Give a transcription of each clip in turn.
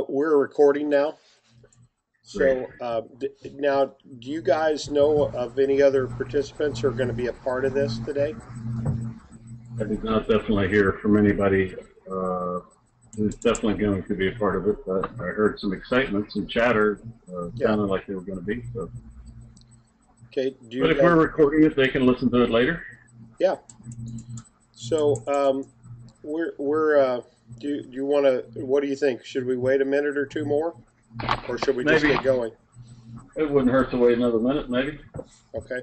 We're recording now. Great. So now, do you guys know of any other participants who are going to be a part of this today? I did not definitely hear from anybody who's definitely going to be a part of it, but I heard some excitement, some chatter. Yeah. Sounded like they were going to be. So. Okay. Do But you if we're guys? recording it, they can listen to it later. Yeah. So we're do you want to? What do you think? Should we wait a minute or two more, or should we just Maybe get going? it wouldn't hurt to wait another minute, maybe. Okay.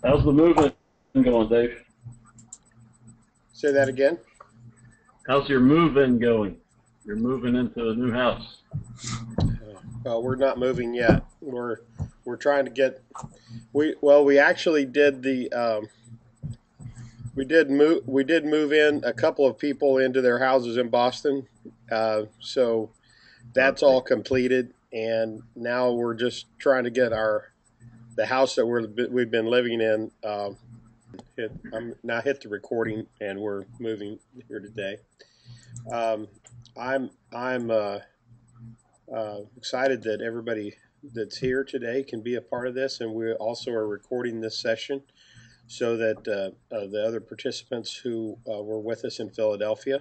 How's the movement going, Dave? Say that again. How's your move-in going? You're moving into a new house. We're not moving yet. We're trying to get. We actually did the. We did move in a couple of people into their houses in Boston, so that's Okay. all completed, and now we're just trying to get the house that we've been living in. I'm now hit the recording, and we're moving here today. I'm excited that everybody that's here today can be a part of this, and we also are recording this session so that the other participants who were with us in Philadelphia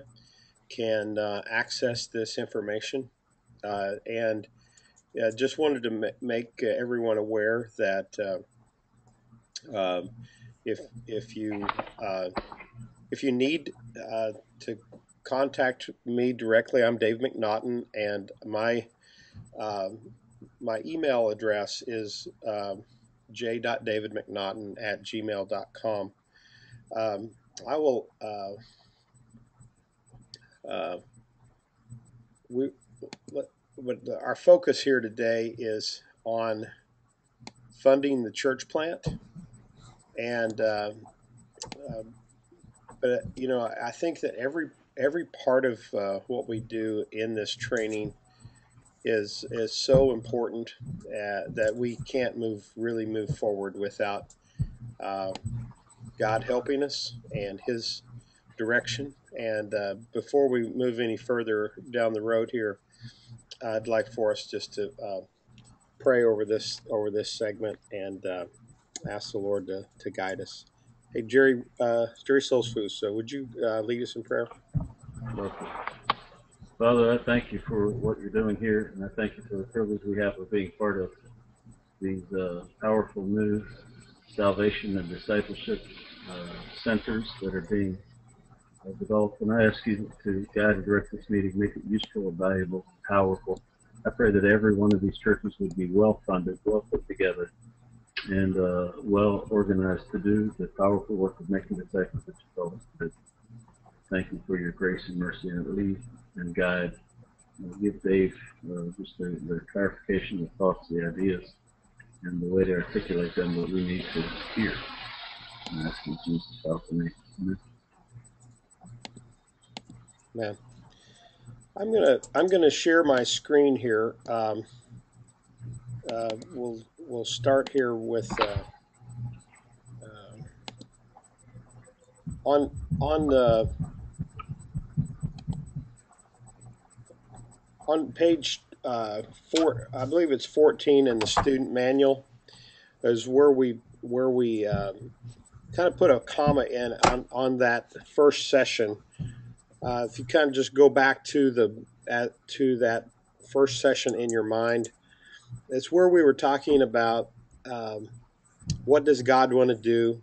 can access this information. And just wanted to make everyone aware that um, if you need to contact me directly, I'm Dave McNaughton, and my email address is j.davidmcnaughton@gmail.com. I will. Uh, we, but our focus here today is on funding the church plant, and but I think that every part of what we do in this training is so important that we can't really move forward without uh, God helping us and His direction. And before we move any further down the road here, I'd like for us just to pray over this segment and ask the Lord to guide us. Hey, Jerry Solsfus, so would you lead us in prayer? Okay. Father, I thank you for what you're doing here, and I thank you for the privilege we have of being part of these powerful new salvation and discipleship centers that are being developed. And I ask you to guide and direct this meeting, make it useful, valuable, powerful. I pray that every one of these churches would be well funded, well put together, and well organized to do the powerful work of making disciples that you call us to do. Thank you for your grace and mercy, and lead and guide. Give Dave just the clarification, the thoughts, the ideas, and the way to articulate them that we need to hear. And ask in Jesus' name. Amen. Man, I'm gonna share my screen here. We'll start here with on the on page I believe it's 14 in the student manual is where we kind of put a comma in on that first session. If you kind of just go back to that first session in your mind, it's where we were talking about what does God want to do.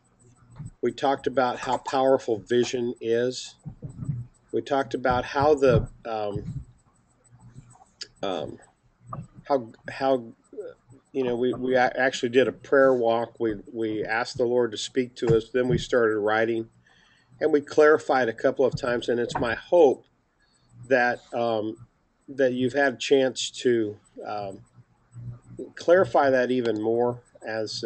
We talked about how powerful vision is. We talked about how the how we actually did a prayer walk. We asked the Lord to speak to us. Then we started writing, and we clarified a couple of times. And it's my hope that that you've had a chance to clarify that even more as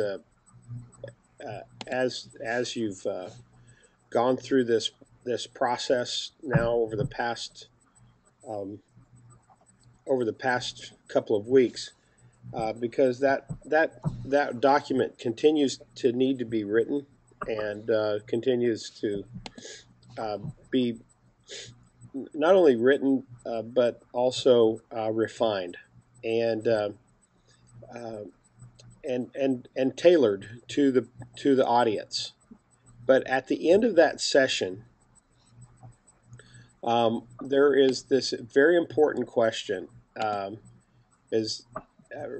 you've gone through this process now um, over the past couple of weeks, because that document continues to need to be written and continues to be not only written but also refined and uh, and tailored to the audience. But at the end of that session, there is this very important question is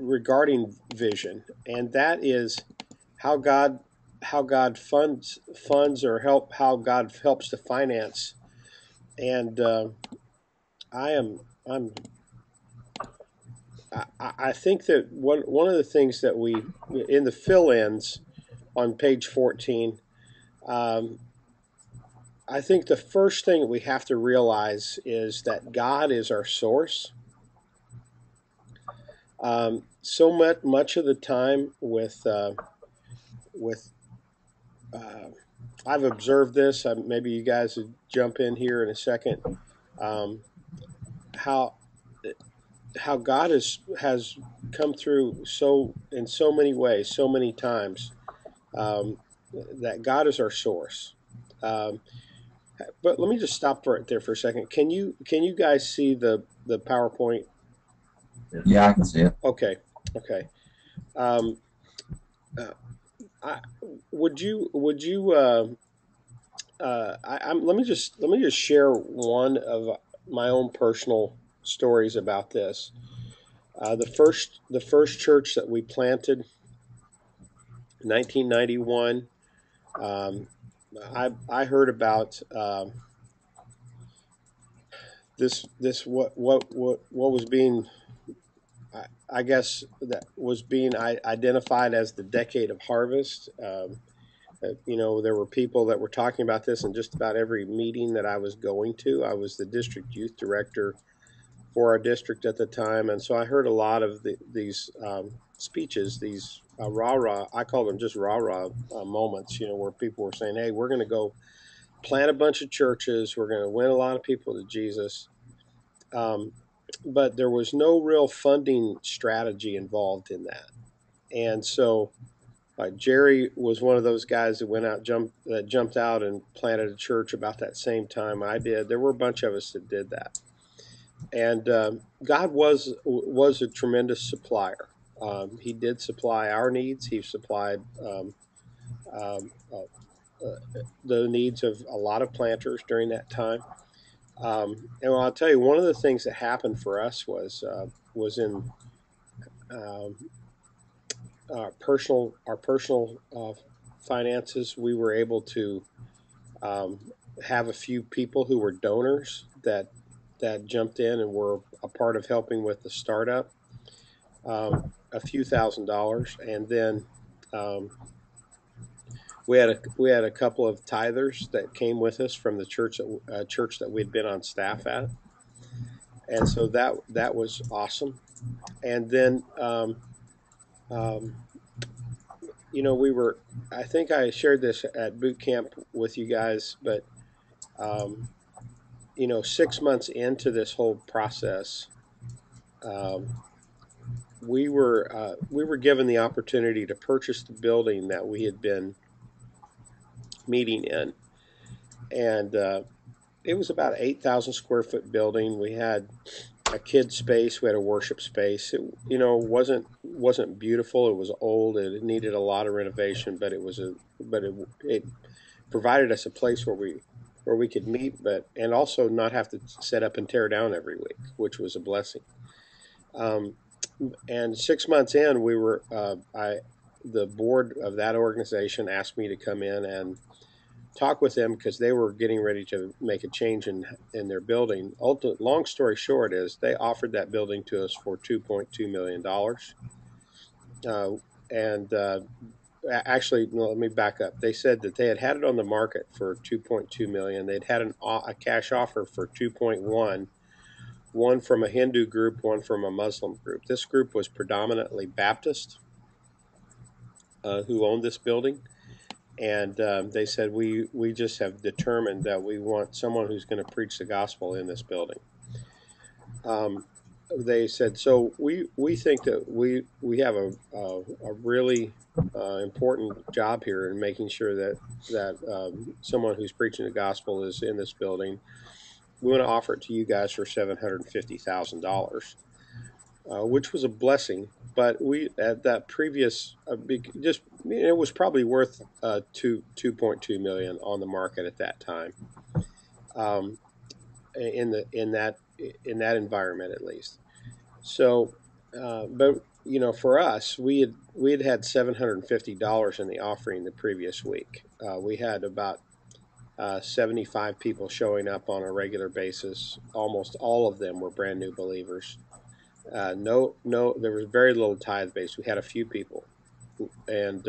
regarding vision, and that is how God how God funds or help how God helps to finance. And I am I'm I think that one of the things that we in the fill-ins on page 14, um, I think the first thing that we have to realize is that God is our source. So much of the time with uh, I've observed this. Maybe you guys would jump in here in a second. Um, how God has come through so in so many ways, so many times. Um, that God is our source. Um, but let me just stop right there for a second. Can you guys see the PowerPoint? Yes. Yeah, I can see it. Okay, okay. Um, uh, I, would you let me just share one of my own personal stories about this. The first church that we planted, 1991. Um, I heard about this what was being I guess that was being identified as the decade of harvest. You know, there were people that were talking about this in just about every meeting that I was going to. I was the district youth director for our district at the time, and so I heard a lot of these speeches, these rah rah. I call them just rah rah moments. You know, where people were saying, "Hey, we're going to go plant a bunch of churches. We're going to win a lot of people to Jesus." Um, but there was no real funding strategy involved in that, and so Jerry was one of those guys that jumped out and planted a church about that same time I did. There were a bunch of us that did that, and God was a tremendous supplier. He did supply our needs. He supplied um, the needs of a lot of planters during that time. And I'll tell you, one of the things that happened for us was in um, our personal finances. We were able to um, have a few people who were donors that jumped in and were a part of helping with the startup, a few $1,000s, and then um, we had a couple of tithers that came with us from the church that we'd been on staff at, and so that was awesome. And then um, you know, we were I think I shared this at boot camp with you guys, but um, you know, 6 months into this whole process, um, we were given the opportunity to purchase the building that we had been meeting in, and it was about 8,000 square foot building. We had a kid space, we had a worship space. It, you know, wasn't beautiful. It was old. It needed a lot of renovation, but it provided us a place where we could meet, but and also not have to set up and tear down every week, which was a blessing. Um, and 6 months in, we were the board of that organization asked me to come in and talk with them because they were getting ready to make a change in their building. Long story short is they offered that building to us for $2.2 million. And actually, no, let me back up. They said that they had it on the market for 2.2 million. They'd had a cash offer for 2.1, one from a Hindu group, one from a Muslim group. This group was predominantly Baptist, who owned this building, and they said we just have determined that we want someone who's going to preach the gospel in this building. Um, they said so. We think that we have a really important job here in making sure that someone who's preaching the gospel is in this building. we want to offer it to you guys for $750,000, which was a blessing. But we at that previous just it was probably worth 2.2 million on the market at that time, um, in that environment at least. So, but for us, we had $750 in the offering the previous week. We had about 75 people showing up on a regular basis. Almost all of them were brand new believers. No, there was very little tithe base. We had a few people, and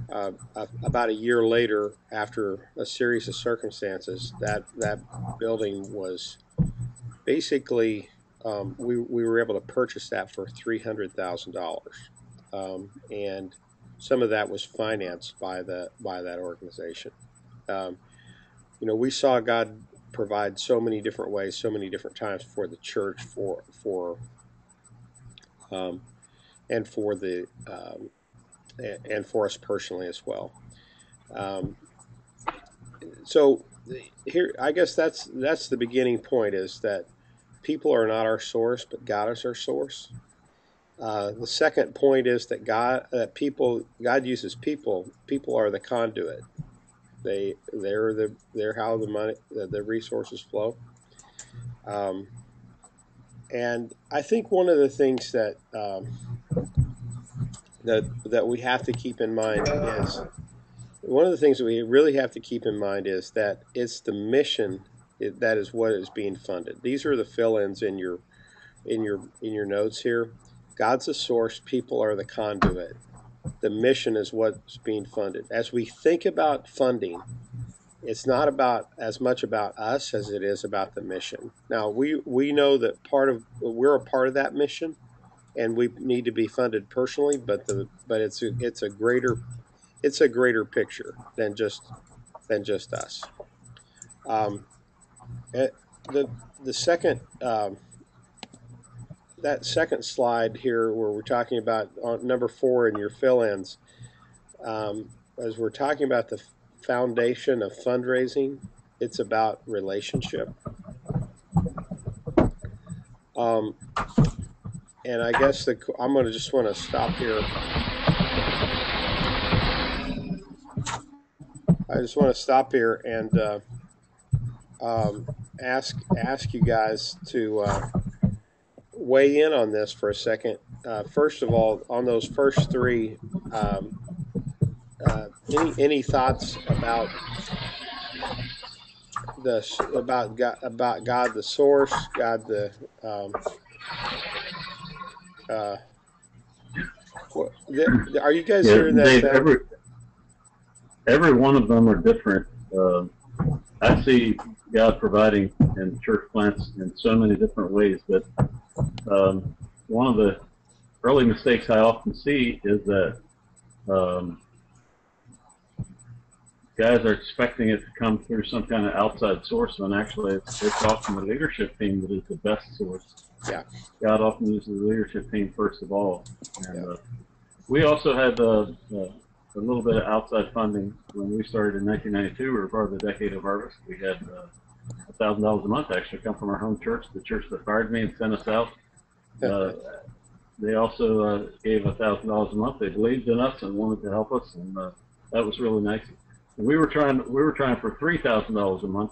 about a year later, after a series of circumstances, that building was basically we were able to purchase that for $300,000, and some of that was financed by that organization. Um, we saw God provide so many different ways, so many different times for the church, um, and for the and for us personally as well. Um, so here, I guess that's the beginning point, is that people are not our source, but God is our source. The second point is that God uses people. People are the conduit. They're how the money, the resources flow. Um, and I think one of the things that we have to keep in mind is one of the things that we really have to keep in mind is that it's the mission that is what is being funded. These are the fill-ins in your notes here. God's the source. People are the conduit. The mission is what's being funded. As we think about funding, it's not about as much about us as it is about the mission. Now we know that we're a part of that mission, and we need to be funded personally, but it's a greater picture than just us. Um, eh, the second that second slide here, where we're talking about number 4 in your fill-ins, as we're talking about the foundation of fundraising, it's about relationship. Um, and I guess I'm going to just want to stop here. I just want to stop here and ask you guys to weigh in on this for a second. First of all, on those first three, um, any thoughts about God the source, God the uh, what, are you guys Yeah, hearing that Dave. sound? Every one of them are different. I see God providing in church plants in so many different ways, but one of the early mistakes I often see is that um, guys are expecting it to come through some kind of outside source, when actually it's often the leadership team that is the best source. Yeah. God often uses the leadership team first of all. And Yeah. we also had a little bit of outside funding when we started in 1992. We were part of the Decade of Harvest. We had $1,000 a month actually come from our home church, the church that fired me and sent us out. They also gave $1,000 a month. They believed in us and wanted to help us, and that was really nice. And we were trying for $3,000 a month.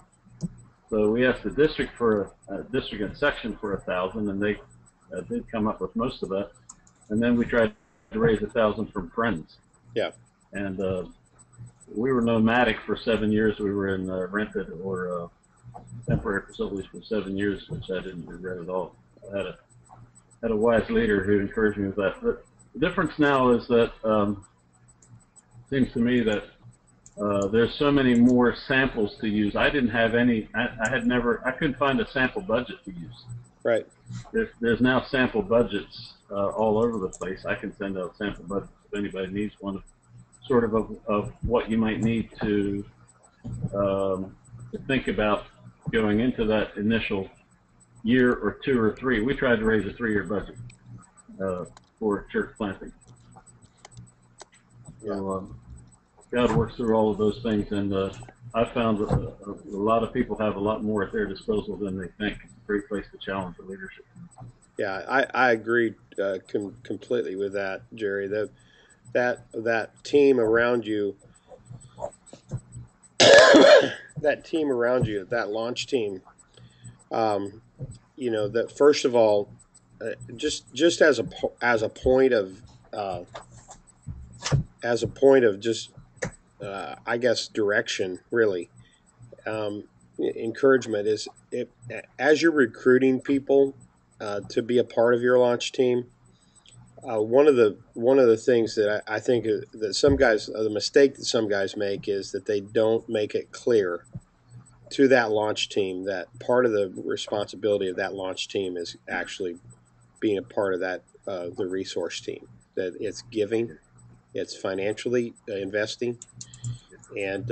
So we asked the district for a district and section for $1,000, and they did come up with most of that. And then we tried to raise $1,000 from friends. Yeah. And we were nomadic for 7 years. We were in rented or temporary facilities for 7 years, which I didn't regret at all. I had a wise leader who encouraged me with that. But the difference now is that it seems to me that there's so many more samples to use. I didn't have any. I couldn't find a sample budget to use. Right. There's now sample budgets all over the place. I can send out sample budgets if anybody needs one, sort of what you might need to think about going into that initial year or 2 or 3. We tried to raise a 3-year budget for church planting. Yeah. So God works through all of those things, and I found that a lot of people have a lot more at their disposal than they think. It's a great place to challenge the leadership. Yeah, I agree completely with that, Jerry. That team around you, that team around you, that launch team. Um, that first of all, just as a point of uh, just I guess direction, really. Encouragement is it as you're recruiting people to be a part of your launch team. One of the things that I think that some guys, the mistake that some guys make is that they don't make it clear to that launch team that part of the responsibility of that launch team is actually being a part of that the resource team. That it's giving, it's financially investing, and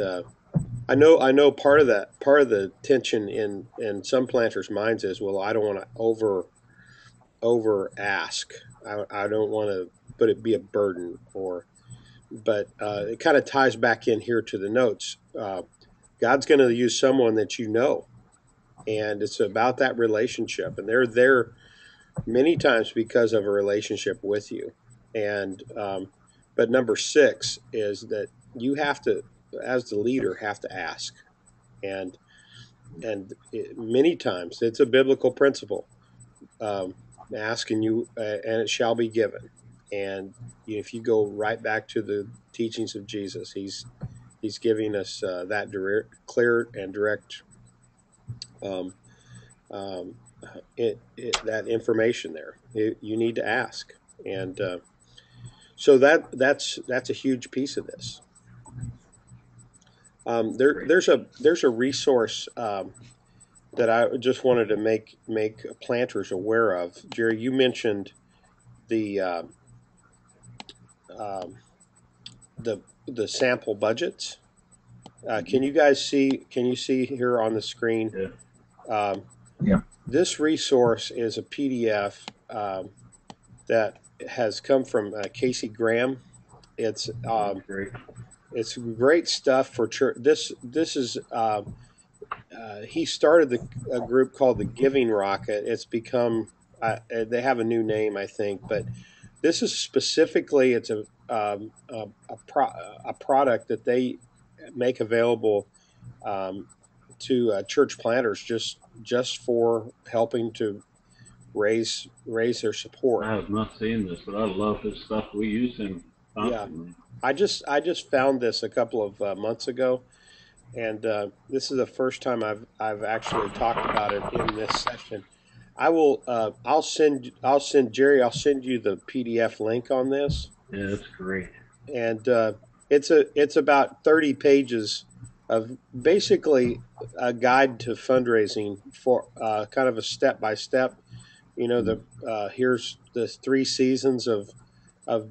I know part of the tension in some planters' minds is, well, I don't want to over ask. I don't want to but it be a burden or but it kind of ties back in here to the notes. God's going to use someone that you know, and it's about that relationship, and they're there many times because of a relationship with you. And but number six is that you have to, as the leader, have to ask, and many times it's a biblical principle. Um, Ask and and it shall be given. And if you go right back to the teachings of Jesus, he's giving us that clear and direct um, um, that information there. You need to ask, and so that's a huge piece of this. Great. There's a resource that I just wanted to make planters aware of. Jerry, you mentioned the um, the sample budgets. Mm-hmm. Can you guys see? Can you see here on the screen? Yeah. Um, Yeah. this resource is a PDF that has come from Casey Graham. It's That's great. it's great stuff for church. This is he started a group called the Giving Rocket. It's become they have a new name, I think, but this is specifically it's a product that they make available um, to church planters just for helping to raise their support. I have not seen this, but I love his stuff. We use him Yeah, constantly. I just found this a couple of months ago, and this is the first time I've actually talked about it in this session. I will I'll send Jerry, I'll send you the PDF link on this, Yeah, that's great. and it's about 30 pages of basically a guide to fundraising for kind of a step by step. Mm. The here's the 3 seasons of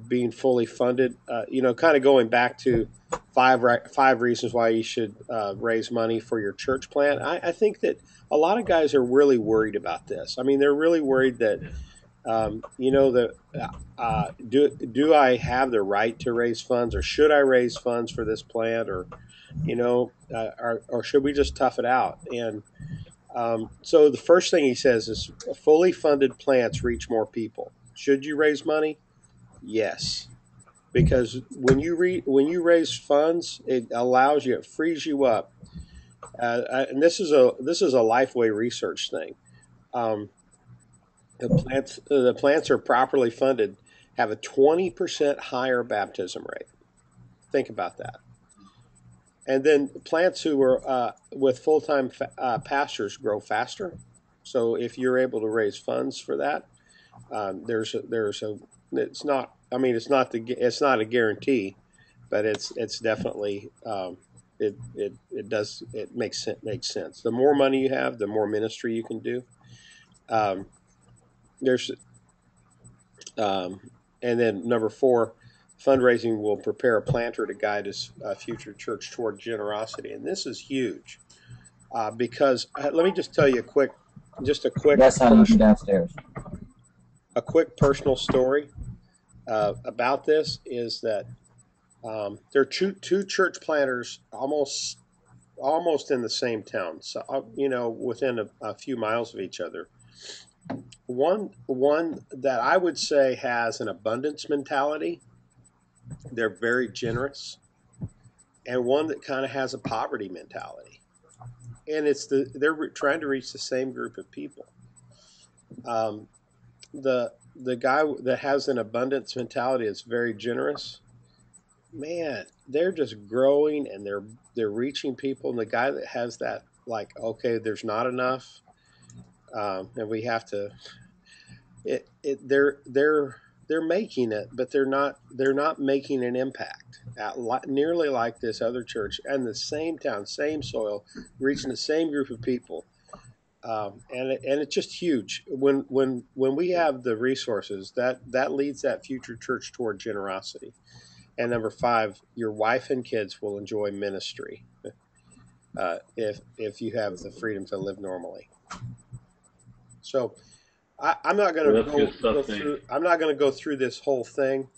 being fully funded. Kind of going back to five reasons why you should raise money for your church plant. I think that a lot of guys are really worried about this. I mean, they're really worried that Yeah. do I have the right to raise funds, or should I raise funds for this plant, or or should we just tough it out? And so the first thing he says is fully funded plants reach more people. Should you raise money? Yes, because when you raise funds, it allows you, it frees you up. And this is a Lifeway research thing. Um, the plants are properly funded have a 20% higher baptism rate. Think about that. And then plants who are with full time pastors grow faster. So if you're able to raise funds for that, there's a it's not. I mean, it's not a guarantee, but it's definitely it makes sense. The more money you have, the more ministry you can do. Um, there's and then number four, fundraising will prepare a planter to guide his future church toward generosity, and this is huge because let me just tell you just a Yes, honey, you downstairs. personal story about this is that there are two church planters almost almost in the same town, so within a few miles of each other. One that I would say has an abundance mentality. They're very generous, and one that kind of has a poverty mentality. And they're trying to reach the same group of people. Um, the guy that has an abundance mentality is very generous. Man, they're just growing and they're reaching people. And the guy that has that, like, okay, there's not enough, and we have to. They're making it, but they're not making an impact nearly like this other church and the same town, same soil, reaching the same group of people. And it's just huge when we have the resources that leads that future church toward generosity. And number five, your wife and kids will enjoy ministry if you have the freedom to live normally. So I'm not going Well, to that's good go stuff, Dave. through. I'm not going to go through this whole thing,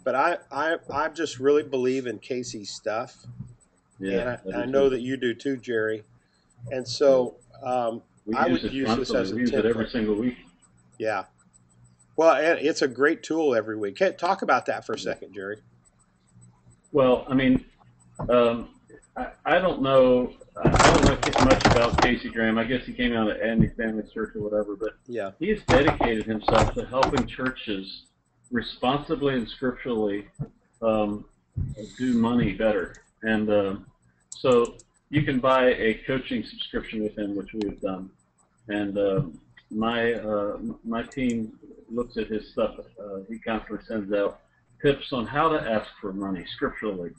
but I just really believe in Casey's stuff, Yeah, and I I do know too. that you do too, Jerry. And Yeah. so We I use would it use this constantly. as a We use it every template. single week. Yeah. Well, and it's a great tool every week. Talk about that for a Yeah. second, Jerry. Well, I mean, um, I don't know. I don't know much about Casey Graham. I guess he came out of Andy Family Church or whatever, but Yeah. he has dedicated himself to helping churches responsibly and scripturally um, do money better. And so you can buy a coaching subscription with him, which we have done. And my team looks at his stuff. He constantly sends out tips on how to ask for money scripturally,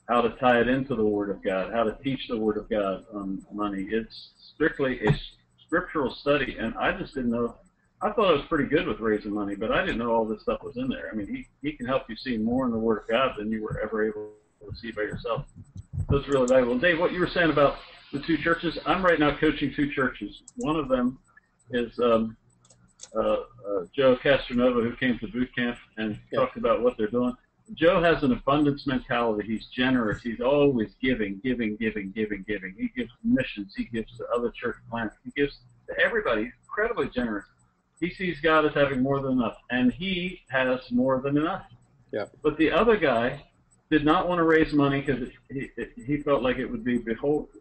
how to tie it into the Word of God, how to teach the Word of God on money. It's strictly a scriptural study, and I just didn't know. I thought I was pretty good with raising money, but I didn't know all this stuff was in there. I mean, he can help you see more in the Word of God than you were ever able to see by yourself. So it's really valuable. Dave, what you were saying about the two churches, I'm right now coaching two churches. One of them is Joe Castronova, who came to Bootcamp and Yeah. talked about what they're doing. Joe has an abundance mentality. He's generous. He's always giving, giving, giving, giving, giving. He gives to missions. He gives to other church plants. He gives to everybody. He's incredibly generous. He sees God as having more than enough, and he has more than enough. Yeah. But the other guy did not want to raise money because he felt like it would be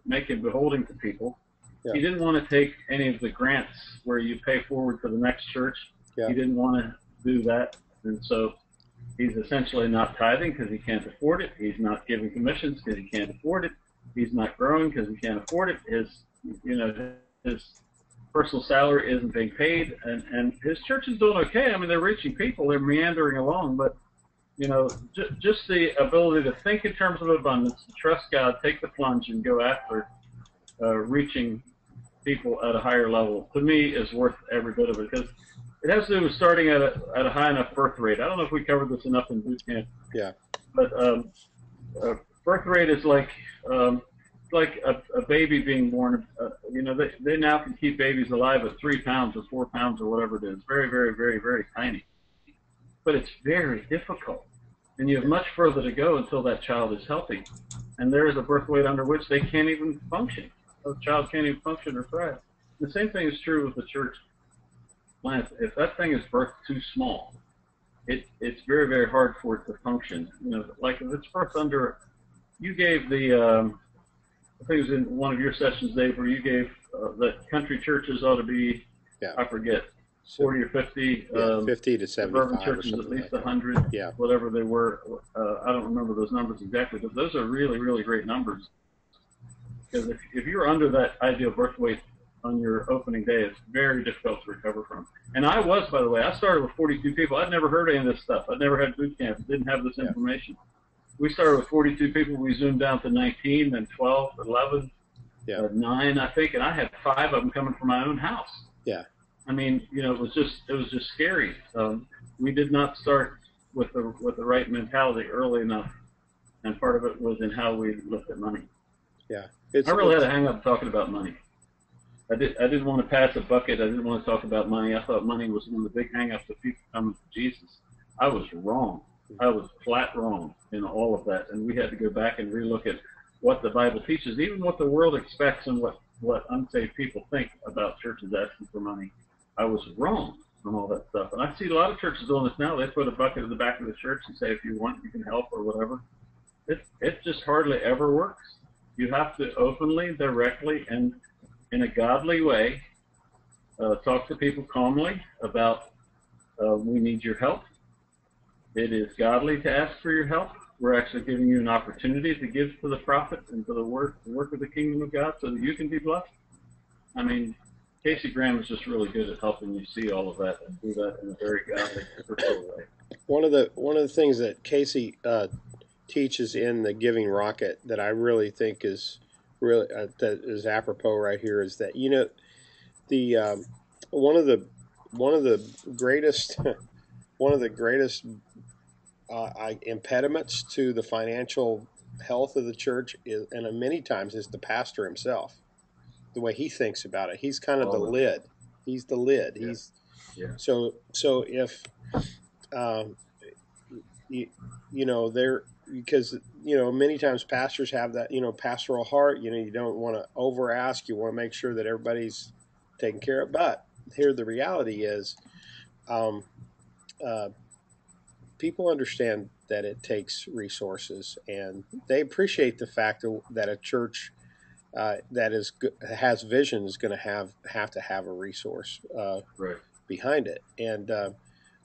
make him beholden to people. Yeah. He didn't want to take any of the grants where you pay forward for the next church. Yeah. He didn't want to do that, and so he's essentially not tithing because he can't afford it. He's not giving commissions because he can't afford it. He's not growing because he can't afford it. His personal salary isn't being paid, and his church is doing okay. I mean, they're reaching people. They're meandering along, but just the ability to think in terms of abundance, to trust God, take the plunge, and go after reaching people at a higher level, to me, is worth every bit of it, because it has to do with starting at a high enough birth rate. I don't know if we covered this enough in boot camp. Yeah. But birth rate is like a baby being born. They now can keep babies alive at 3 pounds or 4 pounds or whatever it is. Very, very, very, very tiny. But it's very difficult. And you have much further to go until that child is healthy. And there is a birth weight under which they can't even function. A child can't even function or thrive. The same thing is true with the church plant. If that thing is birthed too small, it's very, very hard for it to function. Like if it's birthed under, you gave I think it was in one of your sessions, Dave, where you gave that country churches ought to be, Yeah. I forget, 40 or 50. 50 to Suburban 75 or churches something at least like 100, Yeah. whatever they were. I don't remember those numbers exactly, but those are really, really great numbers. Because if you're under that ideal birth weight on your opening day, it's very difficult to recover from. And I was, by the way, I started with 42 people. I'd never heard any of this stuff. I'd never had boot camp. Didn't have this information. We started with 42 people. We zoomed down to 19, then 12, 11, 9, I think, and I had 5 of them coming from my own house. Yeah. I mean, it was just scary. We did not start with the right mentality early enough, and part of it was in how we looked at money. Yeah. I really had to hang up talking about money. I didn't want to pass a bucket. I didn't want to talk about money. I thought money was one of the big hang-ups of people coming to Jesus. I was wrong. I was flat wrong in all of that, and we had to go back and relook at what the Bible teaches, even what the world expects and what unsaved people think about churches asking for money. I was wrong on all that stuff. And I see a lot of churches doing this now. They put a bucket in the back of the church and say, if you want, you can help or whatever. It just hardly ever works. You have to openly, directly, and in a godly way talk to people calmly about we need your help. It is godly to ask for your help. We're actually giving you an opportunity to give to the prophet and to the work of the kingdom of God so that you can be blessed. I mean, Casey Graham is just really good at helping you see all of that and do that in a very godly, spiritual way. One of the things that Casey teaches in the Giving Rocket that I really think is really that is apropos right here is that the one of the greatest one of the greatest impediments to the financial health of the church is, and many times, is the pastor himself. The way he thinks about it, he's kind of the Always. lid. He's the lid. Yeah. He's Yeah. so if um, there because many times pastors have that pastoral heart. You don't want to over ask. You want to make sure that everybody's taken care of. But here the reality is, um, uh, people understand that it takes resources, and they appreciate the fact that a church that has vision is going to have to have a resource Right. behind it. And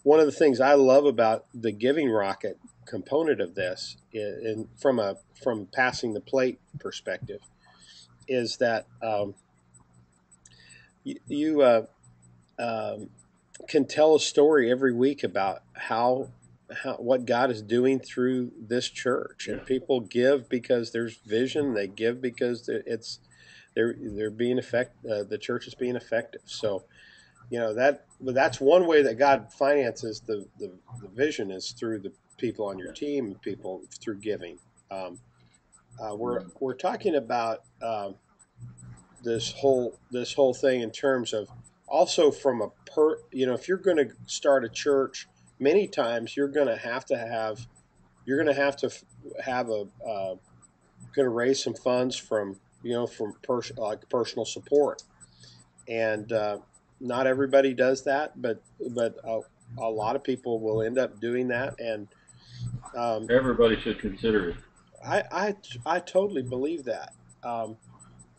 one of the things I love about the Giving Rocket component of this, from passing the plate perspective, is that you can tell a story every week about how what God is doing through this church, Yeah. and people give because there's vision. They give because they're being the church is being effective. So that's one way that God finances the vision is through the people on your Yeah. team, people through giving. Um, Mm. we're talking about this whole thing in terms of also from if you're going to start a church, many times you're going to have to have going to raise some funds from personal support, and not everybody does that, but a lot of people will end up doing that, and um, Everybody should consider it. I, I I totally believe that. Um,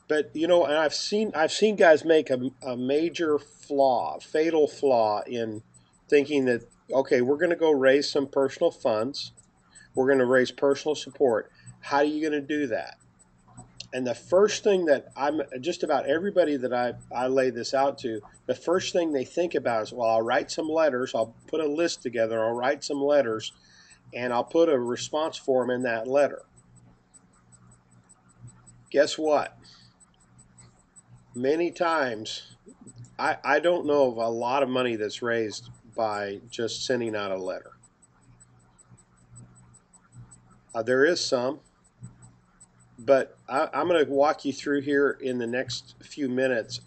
but and I've seen guys make a major fatal flaw in thinking that, okay, we're going to go raise some personal funds, we're going to raise personal support. How are you going to do that? And the first thing that I'm just about everybody that I lay this out to, the first thing they think about is, well, I'll write some letters, I'll put a list together, I'll write some letters, and I'll put a response form in that letter. Guess what? Many times, I don't know of a lot of money that's raised by just sending out a letter. There is some, but I'm going to walk you through here in the next few minutes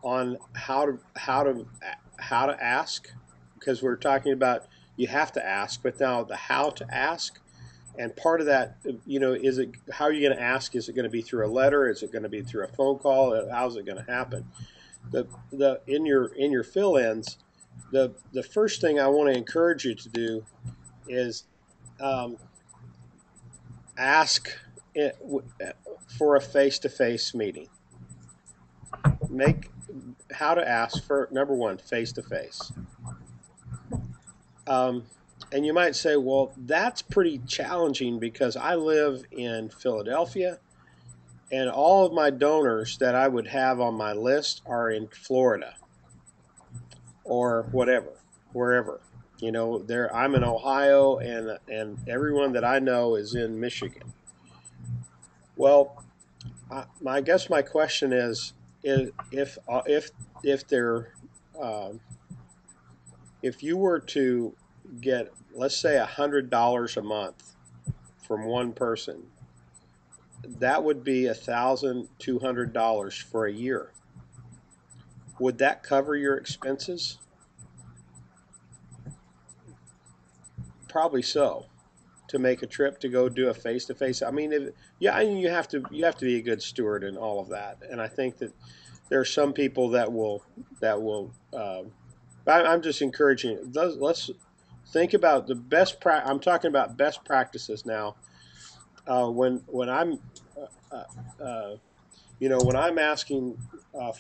on how to ask, because we're talking about you have to ask, but now the how to ask. And part of that, is it how are you going to ask? Is it going to be through a letter? Is it going to be through a phone call? How's it going to happen? The in your fill-ins, the first thing I want to encourage you to do is um, ask it, for a face-to-face meeting. Make how to ask for number one, face-to-face. And you might say, well, that's pretty challenging because I live in Philadelphia, and all of my donors that I would have on my list are in Florida or wherever. There I'm in Ohio, and everyone that I know is in Michigan. Well, I guess my question is if they're um, if you were to get, let's say, $100 a month from one person, that would be $1,200 for a year. Would that cover your expenses? Probably so. to make a trip to go do a face to face. I mean, yeah, I mean, you have to be a good steward and all of that. And I think that there are some people that will. I'm just encouraging. Let's think about the best. I'm talking about best practices now. When I'm uh, when I'm asking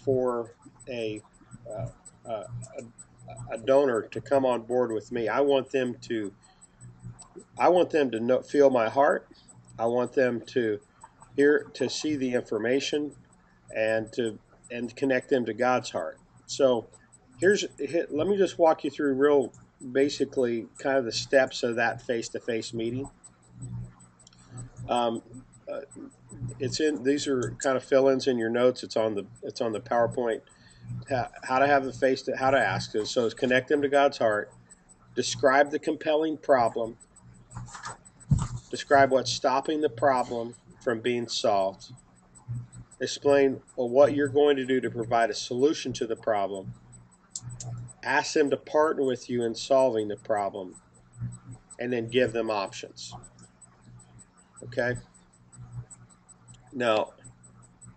for a, uh, a donor to come on board with me, I want them to feel my heart. I want them to see the information and connect them to God's heart. So let me just walk you through real basically kind of the steps of that face-to-face meeting. Um, uh, it's in these are kind of fill-ins in your notes. It's on the PowerPoint. How to have a how to ask. So it's connect them to God's heart. Describe the compelling problem. Describe what's stopping the problem from being solved. Explain what you're going to do to provide a solution to the problem. Ask them to partner with you in solving the problem, and then give them options. Okay? Now,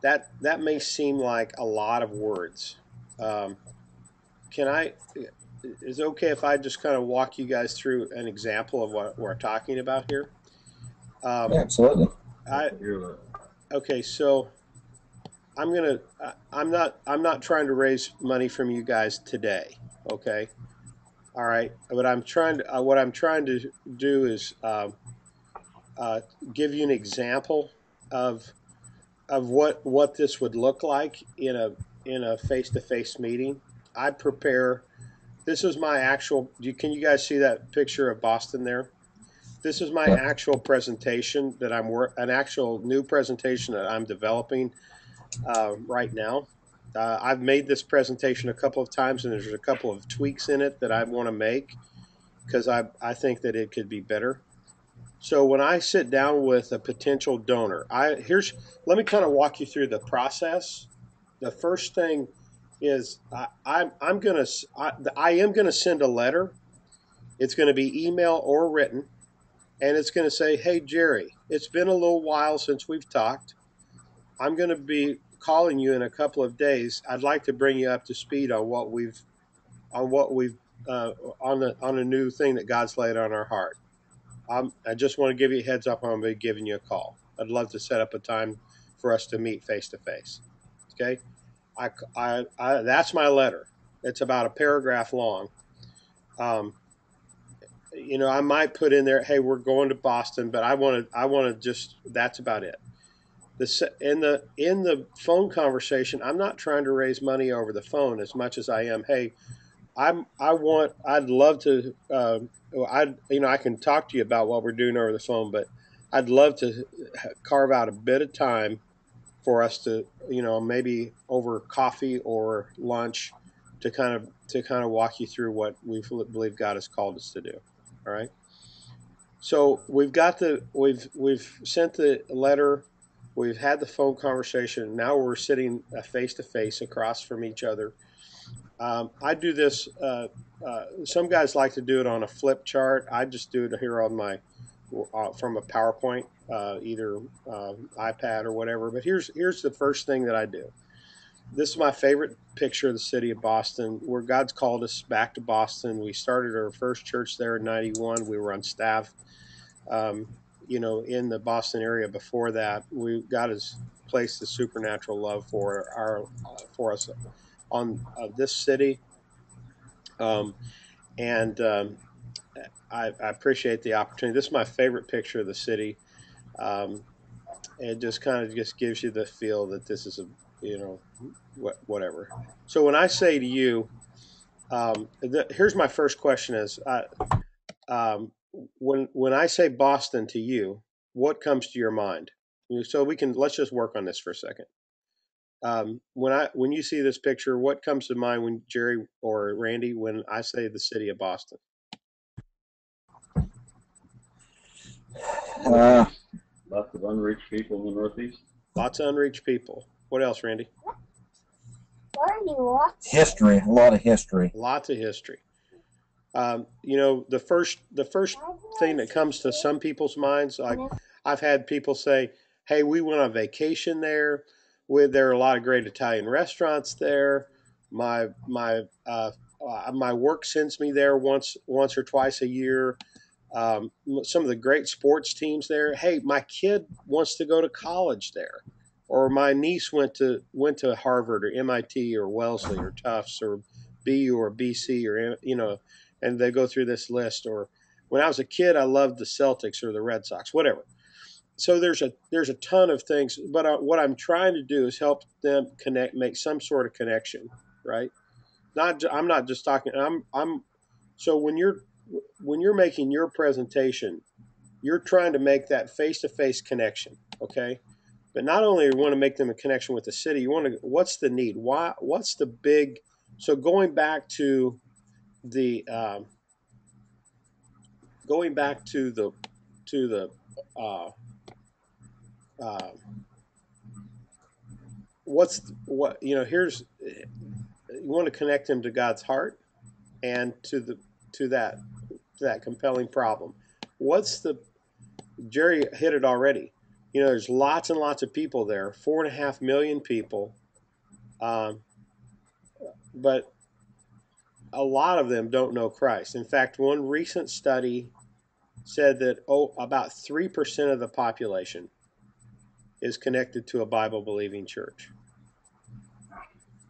that may seem like a lot of words. Um, can I? Is it okay if I just kind of walk you guys through an example of what we're talking about here? Yeah, Um, absolutely. I Okay, so I'm not trying to raise money from you guys today. Okay, all right. What I'm trying to do is uh, give you an example of what this would look like in a face to face meeting. I prepare. This is my actual. Can you guys see that picture of Boston there? This is my Yeah. actual presentation that an actual new presentation that I'm developing right now. I've made this presentation a couple of times, and there's a couple of tweaks in it that I want to make because I think that it could be better. So when I sit down with a potential donor, let me kind of walk you through the process. The first thing is I am gonna send a letter. It's going to be email or written, and it's going to say, "Hey Jerry, it's been a little while since we've talked. I'm going to be calling you in a couple of days. I'd like to bring you up to speed on what we've uh, on a new thing that God's laid on our heart. I just want to give you a heads up. I'm going to be giving you a call. I'd love to set up a time for us to meet face to face." Okay, that's my letter. It's about a paragraph long. Um, I might put in there, "Hey, we're going to Boston," but I want to just that's about it. In the phone conversation, I'm not trying to raise money over the phone as much as I am. Hey, I'd love to. I can talk to you about what we're doing over the phone, but I'd love to carve out a bit of time for us to, maybe over coffee or lunch, to kind of walk you through what we believe God has called us to do. All right. So we've sent the letter, we've had the phone conversation. Now we're sitting face to face across from each other. I do this. Some guys like to do it on a flip chart. I just do it here on my from a PowerPoint, either iPad or whatever. But here's the first thing that I do. This is my favorite picture of the city of Boston, where God's called us back to Boston. We started our first church there in '91. We were on staff, um, in the Boston area before that. God has placed a supernatural love for us on this city, um, and I appreciate the opportunity. This is my favorite picture of the city. Um, it just kind of just gives you the feel that this is whatever. So when I say to you, here's my first question: is when I say Boston to you, what comes to your mind? So let's just work on this for a second. When you see this picture, what comes to mind when Jerry or Randy when I say the city of Boston? Northeast, lots of unreached people in the Northeast. Lots of unreached people. What else, Randy? History, a lot of history. Lots of history. The first thing that comes to some people's minds, like I've had people say, "Hey, we went on vacation there. There are a lot of great Italian restaurants there. My work sends me there once or twice a year. Some of the great sports teams there. Hey, my kid wants to go to college there, or my niece went to Harvard or MIT or Wellesley or Tufts or BU or BC or and they go through this list. Or when I was a kid, I loved the Celtics or the Red Sox, whatever. So there's a ton of things, but what I'm trying to do is help them connect, make some sort of connection, right? Not I'm not just talking. I'm so when you're making your presentation, you're trying to make that face-to-face connection, okay? But not only you want to make them a connection with the city, you want to what's the need? What's the big? So the going back to the uh, uh, what here's you want to connect them to God's heart and to that to that compelling problem. What's the Jerry hit it already. There's lots and lots of people there, 4.5 million people, um, but a lot of them don't know Christ. In fact, one recent study said that about 3% of the population is connected to a Bible believing church.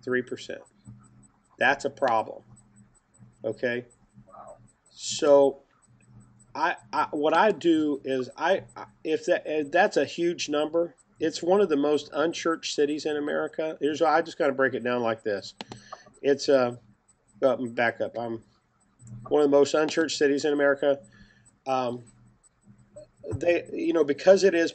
3%. That's a problem. Okay, so what I do is if that's a huge number. It's one of the most unchurched cities in America. I just got to break it down like this. It's back up. I'm one of the most unchurched cities in America. Um, because it is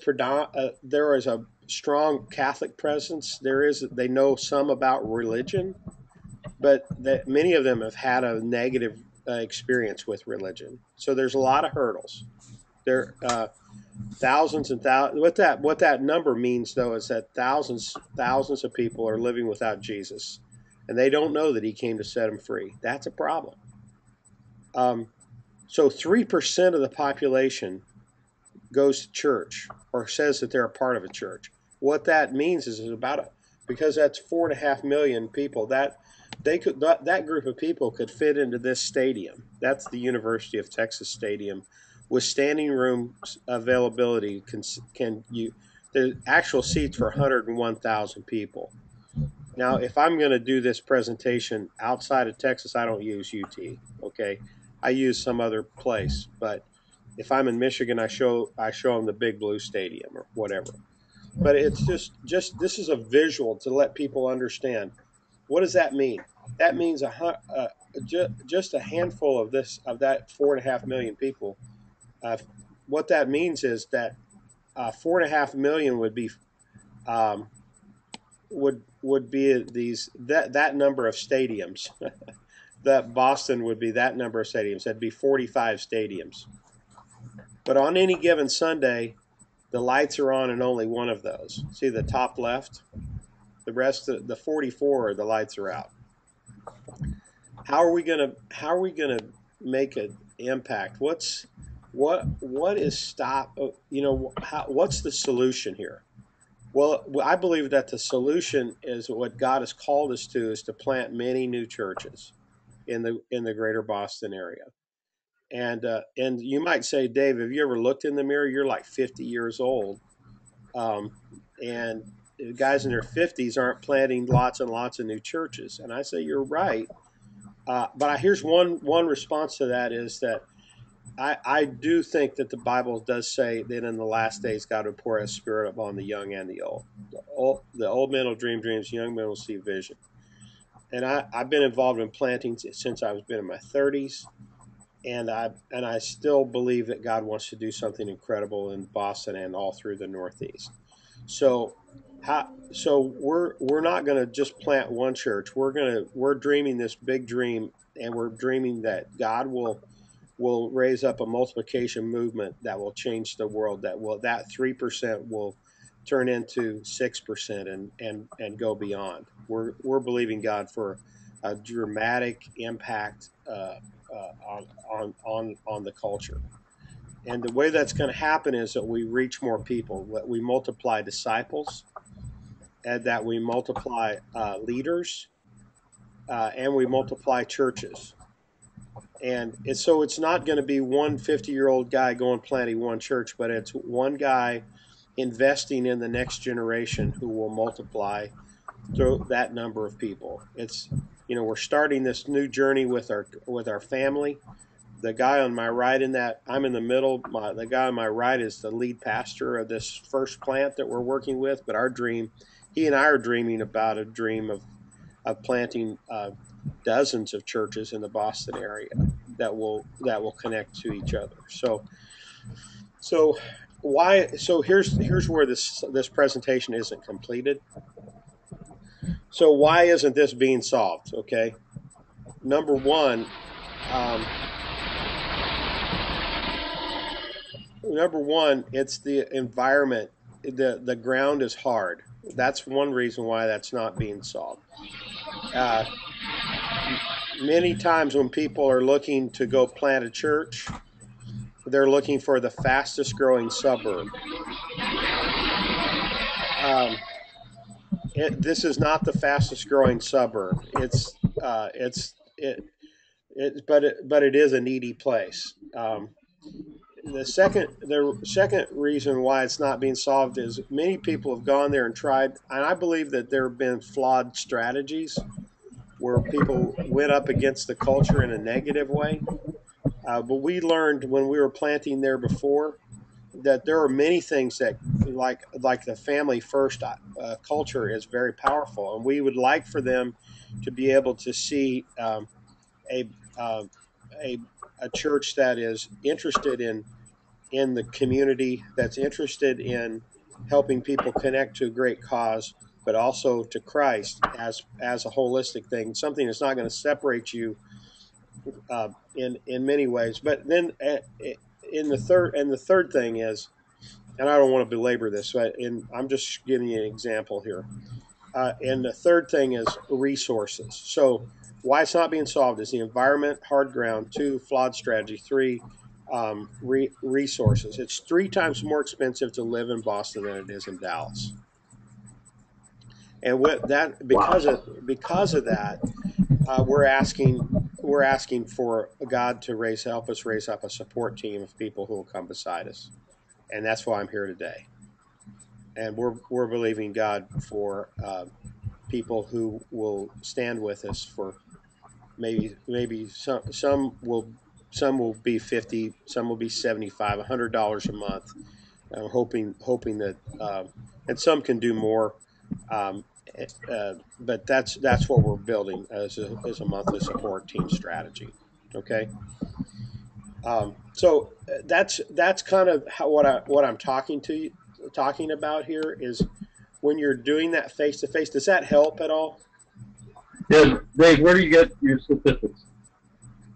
there is a strong Catholic presence. They know some about religion, but that many of them have had a negative experience with religion. So there's a lot of hurdles. There, thousands and thousands. What that number means though is that thousands of people are living without Jesus, and they don't know that He came to set them free. That's a problem. Um, so 3% of the population goes to church or says that they're a part of a church. What that means is because that's 4.5 million people, that group of people could fit into this stadium. That's the University of Texas Stadium with standing room availability. The actual seats for 101,000 people. Now, if I'm going to do this presentation outside of Texas, I don't use UT. Okay, I use some other place. But if I'm in Michigan, I show them the Big Blue Stadium or whatever. But it's just this is a visual to let people understand. What does that mean? That means just a handful of that 4.5 million people. Uh, what that means is that 4.5 million um, would be that number of stadiums. That Boston would be that number of stadiums. That'd be 45 stadiums. But on any given Sunday, the lights are on in only one of those. See the top left? The rest of the 44, the lights are out. How are we gonna make an impact? What is stop? What's the solution here? Well, I believe that the solution is what God has called us to is to plant many new churches in the greater Boston area. And you might say, Dave, have you ever looked in the mirror? You're like 50 years old, and guys in their 50s aren't planting lots and lots of new churches. And I say you're right, but here's one response to that is that I do think that the Bible does say that in the last days God will pour His Spirit upon the young and the old. The old men will dream dreams, young men will see vision. And I've been involved in planting since I was been in my 30s, and I still believe that God wants to do something incredible in Boston and all through the Northeast. So we're not going to just plant one church. We're dreaming this big dream, and we're dreaming that God will raise up a multiplication movement that will change the world. That 3% will turn into 6% and go beyond. We're believing God for a dramatic impact on the culture. And the way that's going to happen is that we reach more people, that we multiply disciples, and that we multiply leaders, and we multiply churches. And so it's not going to be one 50-year-old guy going planting one church, but it's one guy investing in the next generation who will multiply through that number of people. It's, we're starting this new journey with our family. The guy on my right in that, I'm in the middle. The guy on my right is the lead pastor of this first plant that we're working with. But our dream, he and I are dreaming about a dream of planting dozens of churches in the Boston area that will connect to each other. So why? So here's where this presentation isn't completed. So why isn't this being solved? Okay, number one. Um, Number one, it's the environment. The ground is hard. That's one reason why that's not being solved. Uh, Many times when people are looking to go plant a church, they're looking for the fastest growing suburb. Um, this is not the fastest growing suburb. But it is a needy place. The second reason why it's not being solved is many people have gone there and tried, and I believe that there have been flawed strategies where people went up against the culture in a negative way. But we learned when we were planting there before that there are many things that, like the family first culture, is very powerful, and we would like for them to be able to see a, uh, a a church that is interested in the community, that's interested in helping people connect to a great cause, but also to Christ as a holistic thing, something that's not going to separate you in many ways. But then the third thing is, and I don't want to belabor this, but I'm just giving you an example here. And the third thing is resources. So why it's not being solved is the environment, hard ground. Two, flawed strategy. Three, resources. It's 3 times more expensive to live in Boston than it is in Dallas. And what that because of that, we're asking for God to help us raise up a support team of people who will come beside us, and that's why I'm here today. And we're believing God for people who will stand with us for maybe some will be 50, some will be 75, $100 a month. I'm hoping that and some can do more. Um, but that's what we're building as a monthly support team strategy. Okay, so that's kind of what I'm talking about here is when you're doing that face to face. Does that help at all? Yeah, Dave, where do you get your statistics?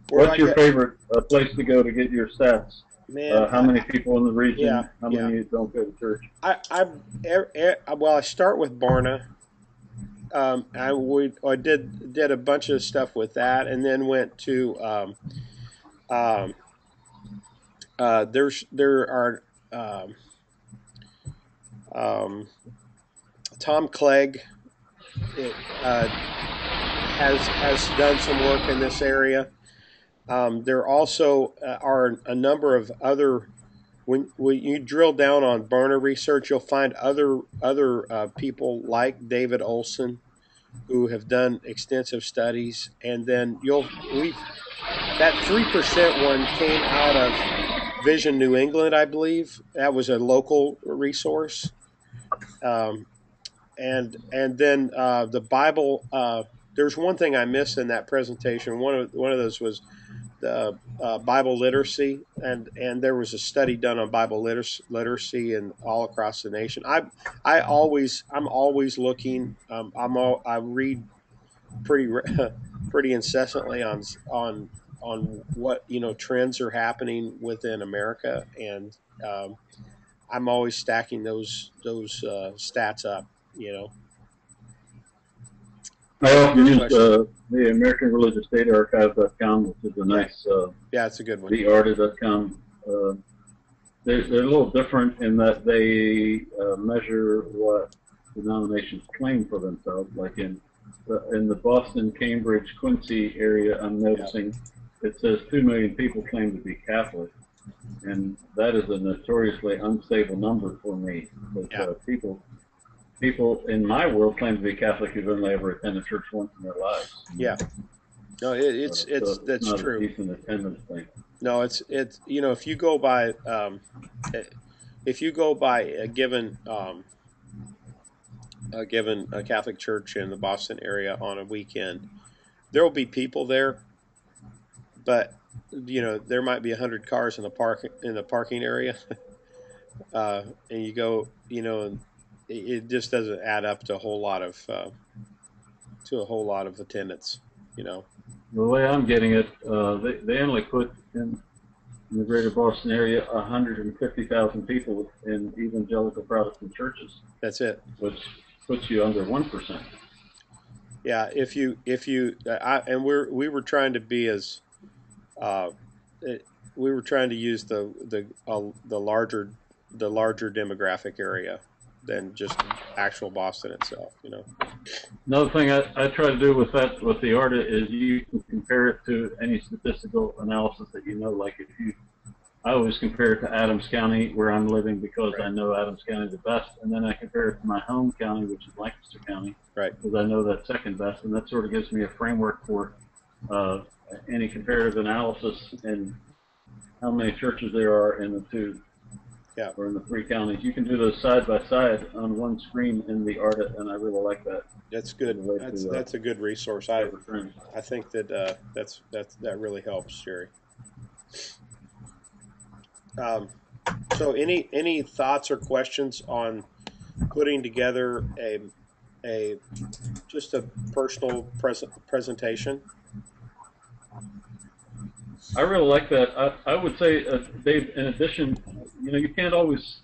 Where do What's I your get? favorite place to go to get your stats? Man, How many people in the yeah, region? How yeah. many don't go to church? Well, I start with Barna. I did a bunch of stuff with that, and then went to um, there are um, Tom Clegg. It has done some work in this area. There also are a number of other. When you drill down on Barna research, you'll find other people like David Olson who have done extensive studies, and then that 3% one came out of Vision New England, I believe. That was a local resource, um, and then the Bible. There's one thing I missed in that presentation. One of those was the Bible literacy, and there was a study done on Bible literacy and all across the nation. I'm always looking. I read pretty pretty incessantly on what trends are happening within America, and um, I'm always stacking those stats up. You know, I often Good use question. the American Religious Data Archive.com, which is a Yeah, nice yeah, it's a good one. thearta.com. They're a little different in that they measure what denominations claim for themselves. Like in the Boston, Cambridge, Quincy area, I'm Yeah, noticing it says 2 million people claim to be Catholic, and that is a notoriously unstable number for me because yeah, people in my world claim to be Catholic who've only ever attended church once in their lives. yeah. No, it's So it's that's not a true. decent attendance thing. No, it's if you go by if you go by a Catholic church in the Boston area on a weekend, there will be people there, but there might be 100 cars in the parking area, and you go, and it just doesn't add up to a whole lot of attendance. You know, The way I'm getting it, they only put in the greater Boston area 150,000 people in evangelical Protestant churches, that's it. which puts you under 1%. Yeah, and we were trying to be as uh, we were trying to use the larger demographic area than just actual Boston itself. Another thing I try to do with the ARTA is you can compare it to any statistical analysis that you know. Like I always compare it to Adams County where I'm living because Right. I know Adams County the best, and then I compare it to my home county, which is Lancaster County, Right. because I know that second best, and that sort of gives me a framework for uh, any comparative analysis and how many churches there are in the two Yeah. or in the three counties. You can do those side by side on one screen in the ARTA, and I really like that That's as good. a way That's to that's a good resource. observe a trend. I think that that really helps, Jerry. Um, so any thoughts or questions on putting together a just a personal presentation? I really like that. I would say, Dave, in addition, you can't always.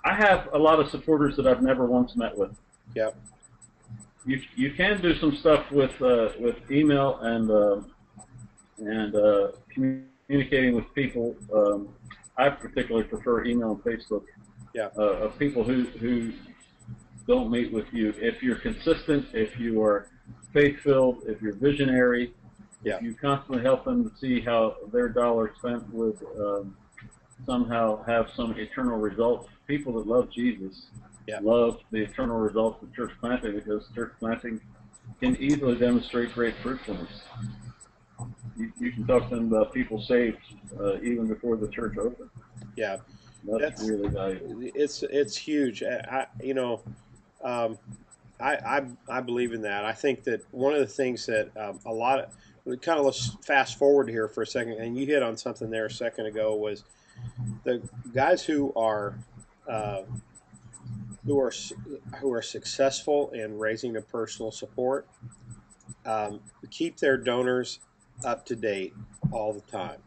I have a lot of supporters that I've never once met with. Yeah. You can do some stuff with email and communicating with people. I particularly prefer email and Facebook Yeah. of people who don't meet with you. If you're consistent, if you are faith-filled, if you're visionary, Yeah. if you constantly help them to see how their dollar spent would somehow have some eternal results, people that love Jesus Yeah. love the eternal results of church planting because church planting can easily demonstrate great fruitfulness. You can talk to them about people saved even before the church opened. Yeah. That's That's really valuable. it's huge. Um, I believe in that. I think that one of the things that a lot of kind of let's fast forward here for a second, and you hit on something there a second ago was the guys uh, who are who are successful in raising a personal support um, keep their donors up to date all the time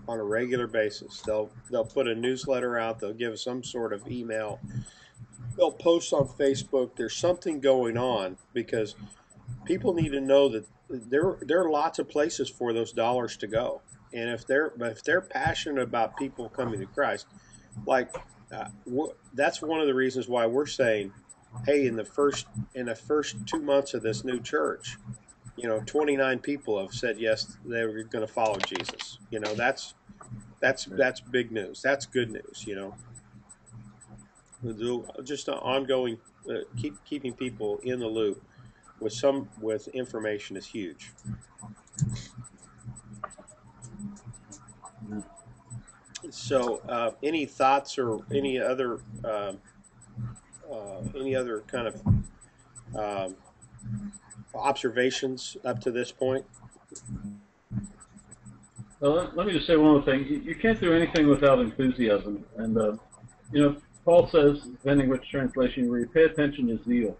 on a regular basis. They'll put a newsletter out. They'll give some sort of email. They'll post on Facebook. There's something going on because people need to know that there are lots of places for those dollars to go. And if they're passionate about people coming to Christ, like that's one of the reasons why we're saying, hey, in the first 2 months of this new church, 29 people have said yes, they were going to follow Jesus. That's big news. That's good news. Just an ongoing keeping people in the loop with information is huge. So, any thoughts or any other kind of um, observations up to this point? Well, let me just say one more thing. You can't do anything without enthusiasm. And, Paul says, depending which translation you read, pay attention to zeal.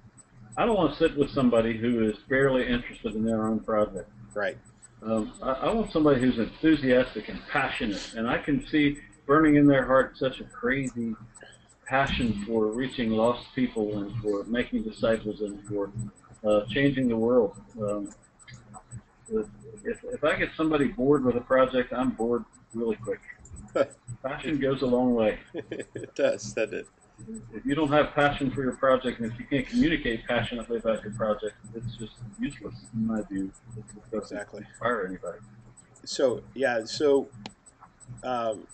I don't want to sit with somebody who is barely interested in their own project. Right. I want somebody who's enthusiastic and passionate. And I can see burning in their heart such a crazy passion for reaching lost people and for making disciples and for changing the world. If I get somebody bored with a project, I'm bored really quick. Passion goes a long way. It does, doesn't it? If you don't have passion for your project, and if you can't communicate passionately about your project, it's just useless in my view. It just doesn't Exactly. inspire anybody. So yeah, so um,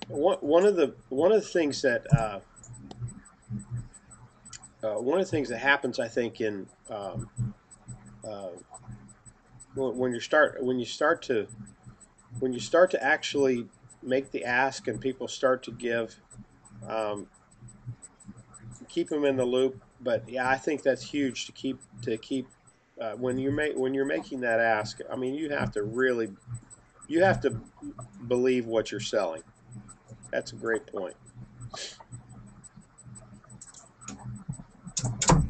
one of the things that one of the things that happens, I think, in uh, when you start to actually make the ask and people start to give, um, keep them in the loop. But yeah, I think that's huge to keep when you're making that ask. I mean, you have to believe what you're selling. That's a great point.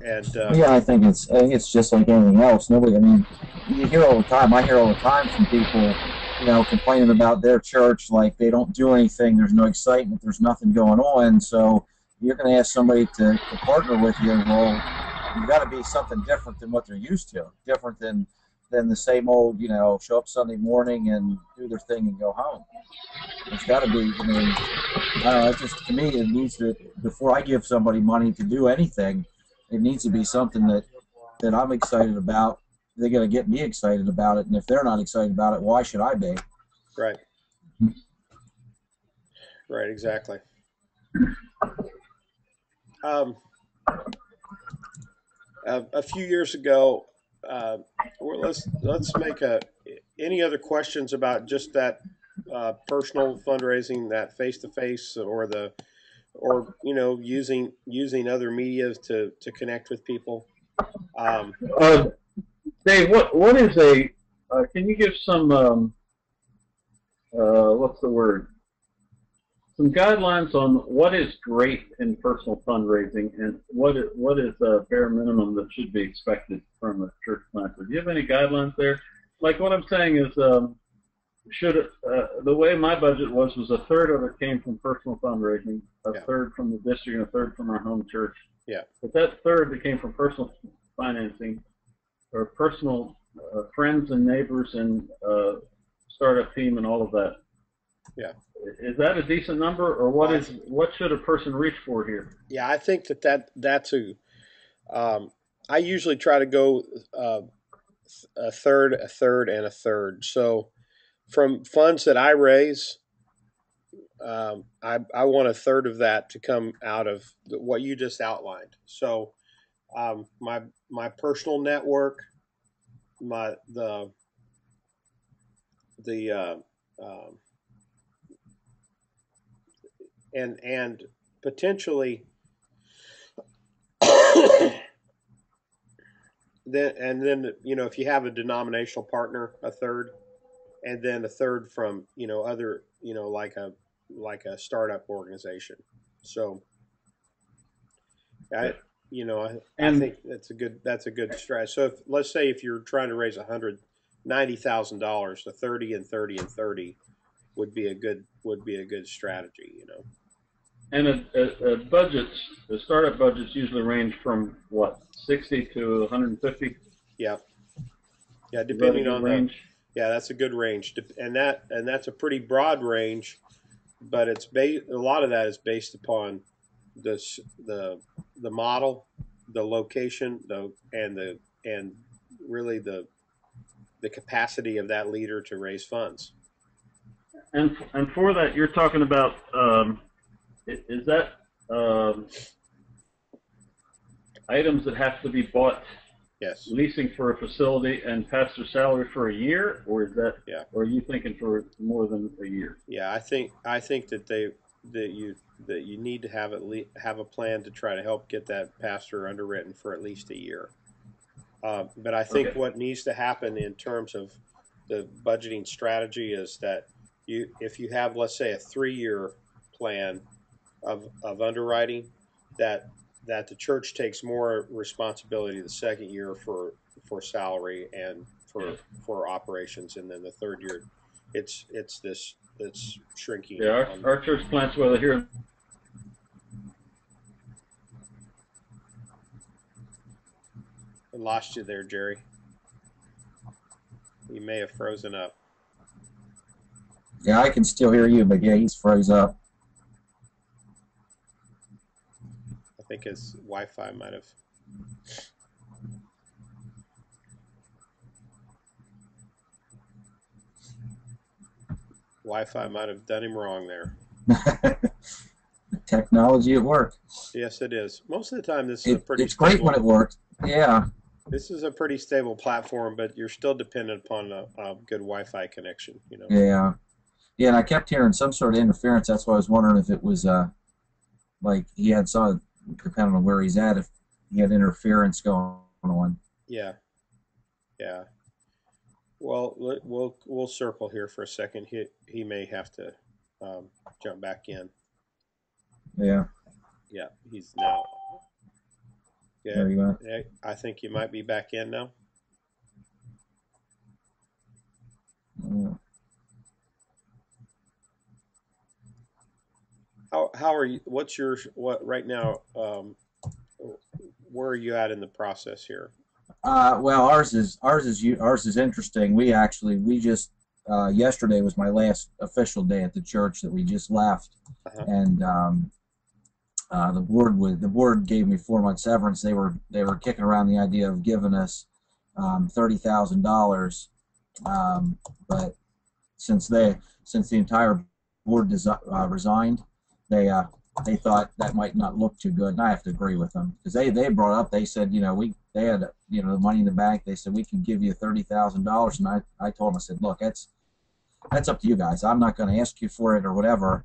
And Yeah, I think it's just like anything else. Nobody, I mean, you hear all the time. I hear all the time from people, complaining about their church, like they don't do anything. There's no excitement. There's nothing going on. So you're going to ask somebody to partner with you. Well, you got to be something different than what they're used to. Different than the same old, show up Sunday morning and do their thing and go home. It's got to be. I mean, I don't know. It just to me, it needs to. Before I give somebody money to do anything, it needs to be something that I'm excited about. They're going to get me excited about it, and if they're not excited about it, why should I be? right, right, exactly. Um, a few years ago, uh, well, let's make a any other questions about just that personal fundraising, that face to face, or using other media to connect with people. Um, Uh, Dave, what is a? Can you give some what's the word? Some guidelines on what is great in personal fundraising and what is a bare minimum that should be expected from a church planter. Do you have any guidelines there? Like what I'm saying is, should the way my budget was a third of it came from personal fundraising, a yeah, third from the district, and a third from our home church. yeah, But that third that came from personal financing or personal friends and neighbors and startup team and all of that. yeah, Is that a decent number, or well, what should a person reach for here? yeah. I think that's a. I usually try to go uh, a third, a third, and a third. So from funds that I raise, I want a third of that to come out of what you just outlined. So my personal network, my the um, and potentially then if you have a denominational partner, a third, and then a third from other like a startup organization. So I Yeah. I And think that's a good strategy. So let's say if you're trying to raise $190,000, the 30 and 30 and 30 would be a good strategy. and the startup budgets usually range from what 60 to 150. Yeah, yeah, Is that a depending good on the range? yeah, that's a good range, and that's a pretty broad range, but a lot of that is based upon the the model, the location, and really the capacity of that leader to raise funds. And for that, you're talking about is that items that have to be bought Yes. leasing for a facility and pastor salary for a year, or is that, Yeah. or are you thinking for more than a year? Yeah. I think that you need to have a plan to try to help get that pastor underwritten for at least a year. But I think Okay. what needs to happen in terms of the budgeting strategy is that if you have, let's say, a 3-year plan of underwriting, that the church takes more responsibility the second year for salary and for operations, and then the third year, it's shrinking Yeah, on. our church plants, whether here lost you there, Jerry. You may have frozen up. Yeah, I can still hear you, but yeah, he's froze up. I think his Wi-Fi might have. Wi-Fi might have done him wrong there. Technology at work. Yes, it is. Most of the time, this is a pretty. It's great when it works. Yeah. This is a pretty stable platform, but you're still dependent upon a good Wi-Fi connection. You know. Yeah. Yeah, and I kept hearing some sort of interference. That's why I was wondering if it was like he had some, depending on where he's at, if he had interference going on. Yeah. Yeah. Well, we'll circle here for a second. He may have to jump back in. Yeah. Yeah, he's now. Yeah, There you go. I think you might be back in now. Yeah. How are you? What right now? Where are you at in the process here? Well, ours is interesting. We just yesterday was my last official day at the church that we just left, and the board gave me 4 months severance. They were kicking around the idea of giving us $30,000, but since the entire board resigned, they thought that might not look too good, and I have to agree with them because they brought up, they said, they had the money in the bank. They said we can give you $30,000, and I told them, I said, look, that's up to you guys. I'm not going to ask you for it or whatever.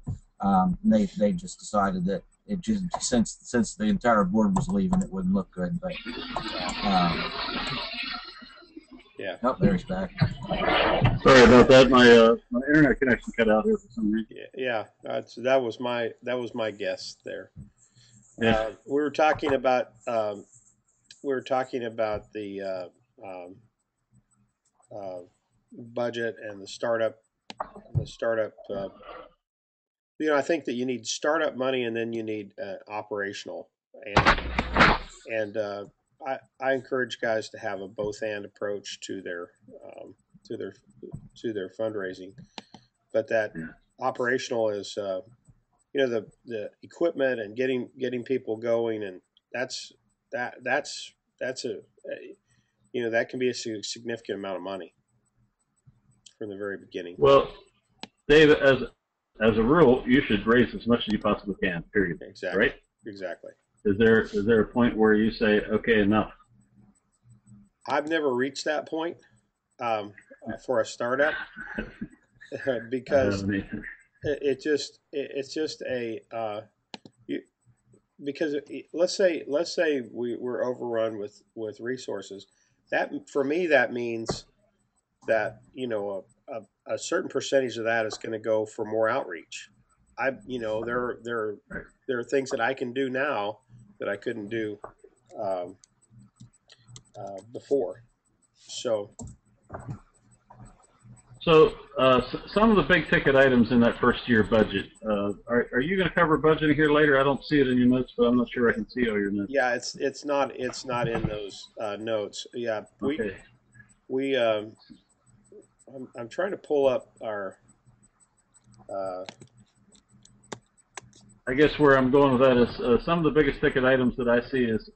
They just decided that it just since the entire board was leaving, it wouldn't look good. But yeah. Oh, there he's back. Sorry about that. My internet connection cut out here for some reason. Yeah. That was my guess there. Yeah. We were talking about the budget and the startup. I think that you need startup money and then you need operational, and I encourage guys to have a both and approach to their fundraising, but that operational is the equipment and getting people going, and that's a that can be a significant amount of money from the very beginning. Well, Dave, as a rule, you should raise as much as you possibly can. Period. Exactly. Right. Exactly. Is there a point where you say, okay, enough? I've never reached that point for a startup because let's say we're overrun with resources. That for me that means that a certain percentage of that is going to go for more outreach. There are things that I can do now that I couldn't do before. So some of the big ticket items in that first year budget, are you going to cover budgeting here later? I don't see it in your notes, but I'm not sure I can see all your notes. Yeah, it's not in those notes. Yeah, I'm trying to pull up our. I guess where I'm going with that is some of the biggest ticket items that I see is,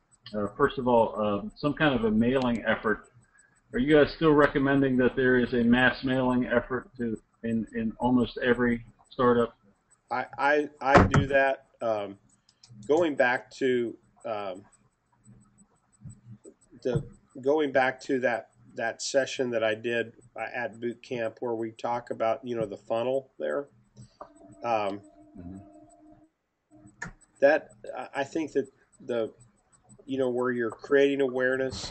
first of all, some kind of a mailing effort. Are you guys still recommending that there is a mass mailing effort in almost every startup? I do that. Going back to that session that I did at Bootcamp where we talk about the funnel there. That I think that where you're creating awareness,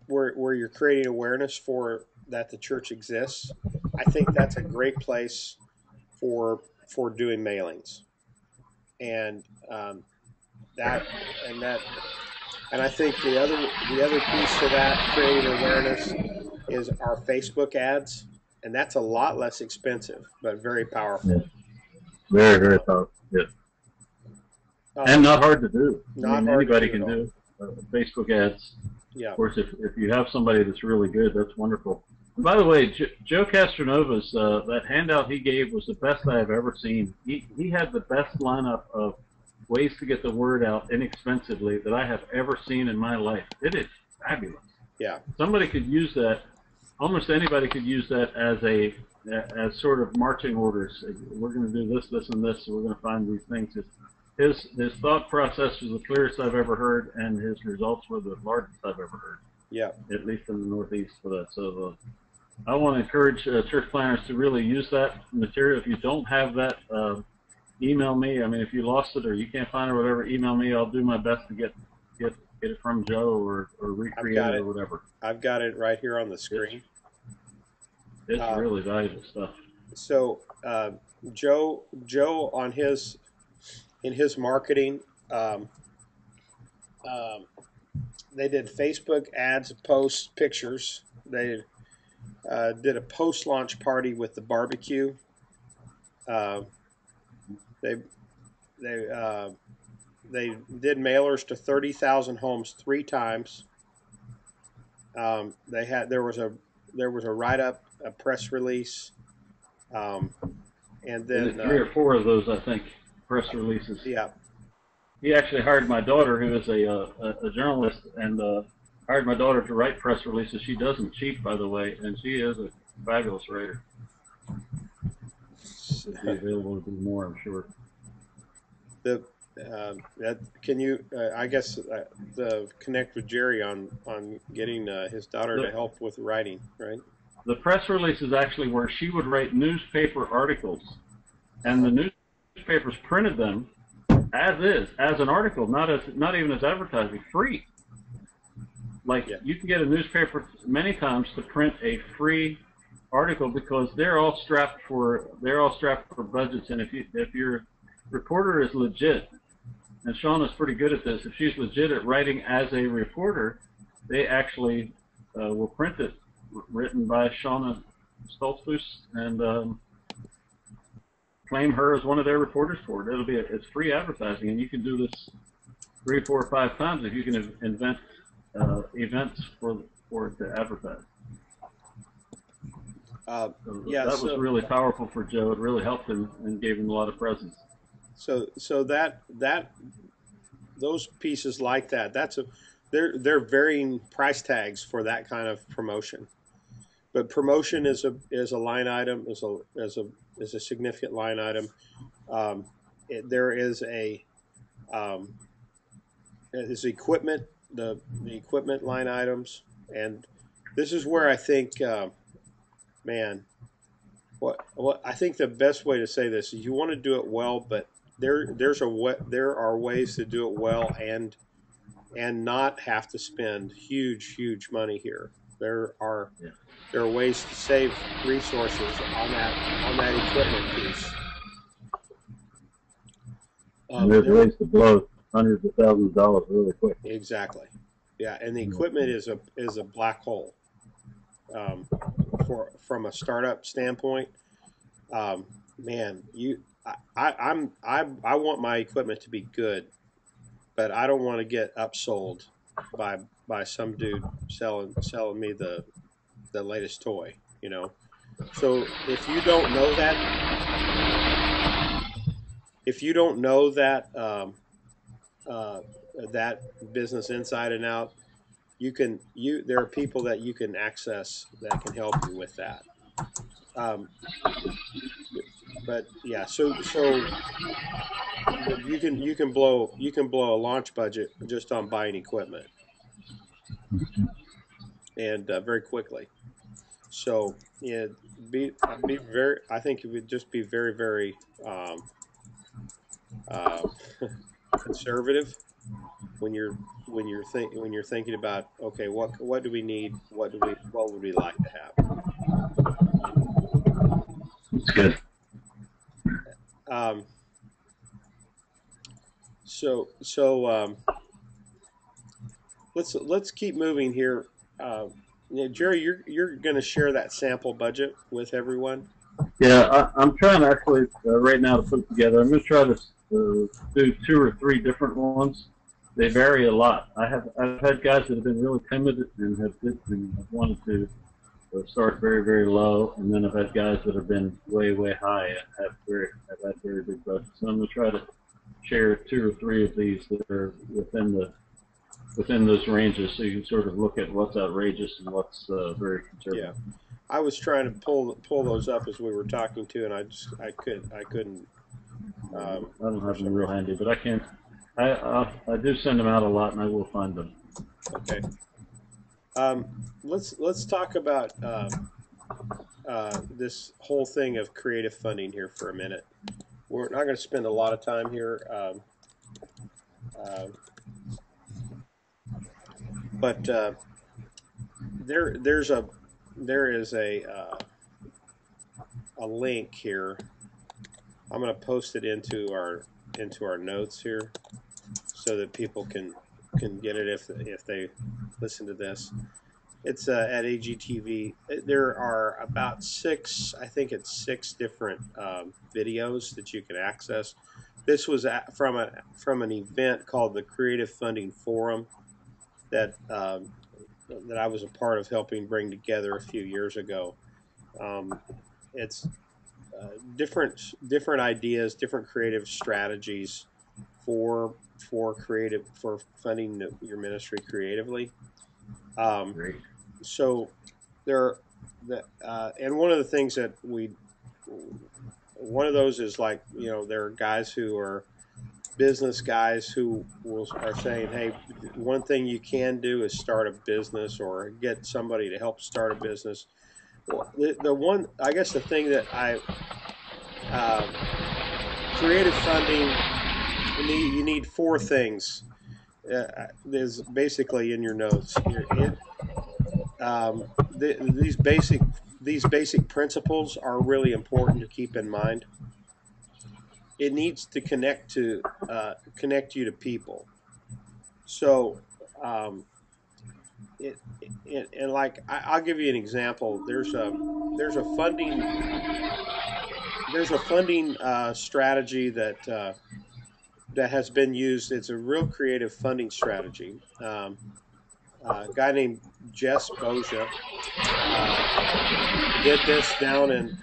where you're creating awareness for that the church exists. I think that's a great place for doing mailings, and I think the other piece to that creating awareness is our Facebook ads. And that's a lot less expensive, but very powerful. Yeah. Very, very powerful. Yeah. And not hard to do. Not I mean, hard anybody to do can at all. do Facebook ads. Yeah. Of course, if you have somebody that's really good, that's wonderful. And by the way, Joe Castronova's that handout he gave was the best I have ever seen. He had the best lineup of ways to get the word out inexpensively that I have ever seen in my life. It is fabulous. Yeah. Somebody could use that. Almost anybody could use that as sort of marching orders. We're going to do this, this, and this. So we're going to find these things. His thought process was the clearest I've ever heard, and his results were the largest I've ever heard. Yeah. At least in the Northeast for that. So I want to encourage church planners to really use that material. If you don't have that, email me. I mean, if you lost it or you can't find it or whatever, email me. I'll do my best to get it from Joe or recreate it or whatever. I've got it right here on the screen. It's really valuable stuff. So Joe on in his marketing, they did Facebook ads, posts, pictures. They did a post-launch party with the barbecue. They did mailers to 30,000 homes 3 times. There was a write-up, a press release, and then 3 or 4 of those, I think, press releases. Yeah. He actually hired my daughter, who is a journalist, and hired my daughter to write press releases. She doesn't cheat, by the way, and she is a fabulous writer. She'll be available to do more, I'm sure. Can you, I guess, connect with Jerry on getting his daughter to help with writing, right? The press releases actually where she would write newspaper articles, and the newspapers printed them as is, as an article, not even as advertising, free. Like, you can get a newspaper many times to print a free article because they're all strapped for budgets, and if your reporter is legit, and Shauna's pretty good at this, if she's legit at writing as a reporter, they actually will print it, written by Shauna Stoltzfus, and claim her as one of their reporters for it. It's free advertising, and you can do this 3, 4, or 5 times if you can invent events for it to advertise. That was really powerful for Joe. It really helped him and gave him a lot of presence. So those pieces like that, they're varying price tags for that kind of promotion. But promotion is a line item, is a significant line item. There is equipment, the equipment line items, and this is where I think, what I think the best way to say this is you want to do it well, but there are ways to do it well and not have to spend huge money here. There are ways to save resources on that equipment piece. There's ways to blow hundreds of thousands of dollars really quick. Exactly. Yeah, and the equipment is a black hole. From a startup standpoint, I want my equipment to be good, but I don't want to get upsold by some dude selling me the latest toy, you know. So if you don't know that that business inside and out, there are people that you can access that can help you with that. But yeah, so you can blow a launch budget just on buying equipment, and very quickly. So yeah, I think it would just be very conservative when you're thinking about, okay, what do we need? What would we like to have? That's good. Let's keep moving here. Jerry, you're going to share that sample budget with everyone. Yeah, I'm trying actually right now to put it together. I'm going to try this do 2 or 3 different ones. They vary a lot. I've had guys that have been really timid and have wanted to start very low, and then I've had guys that have been way high and have had very big budgets. So I'm going to try to share 2 or 3 of these that are within those ranges, so you can sort of look at what's outrageous and what's very Yeah, conservative. I was trying to pull those up as we were talking to, and I couldn't I don't for have them some real reason. handy, but I can. I do send them out a lot, and I will find them. Okay. Let's talk about this whole thing of creative funding here for a minute. We're not going to spend a lot of time here, uh, but there's there is a link here. I'm going to post it into our notes here so that people can get it if they listen to this. It's at AGTV. There are about six, I think it's six different videos that you can access. This was from an event called the Creative Funding Forum that that I was a part of helping bring together a few years ago. Um, it's different ideas, different creative strategies for funding your ministry creatively. Um, Great. so there, and one of the things that one of those is like, there are guys who are business guys who are saying, hey, one thing you can do is start a business or get somebody to help start a business. Well, the one, I guess the thing that uh, creative funding, you need four things. There's basically in your notes. These basic principles are really important to keep in mind. It needs to connect you to people. So, um, and like I'll give you an example. There's a funding strategy that has been used. It's a real creative funding strategy. A guy named Jess Boja uh, did this down in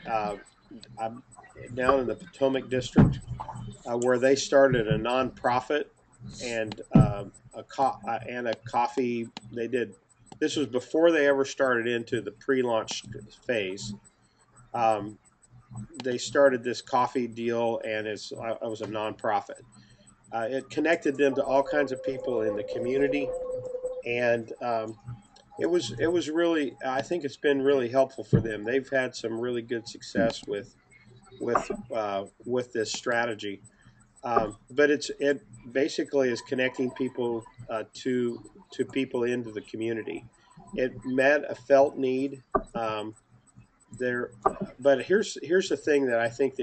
the Potomac District, where they started a nonprofit and and a coffee. They did this was before they ever started into the pre-launch phase. Um, they started this coffee deal, and it was a nonprofit. It connected them to all kinds of people in the community, and it was really, I think it's been really helpful for them. They've had some really good success with this strategy. But it basically is connecting people to people into the community. It met a felt need um, there, but here's the thing that I think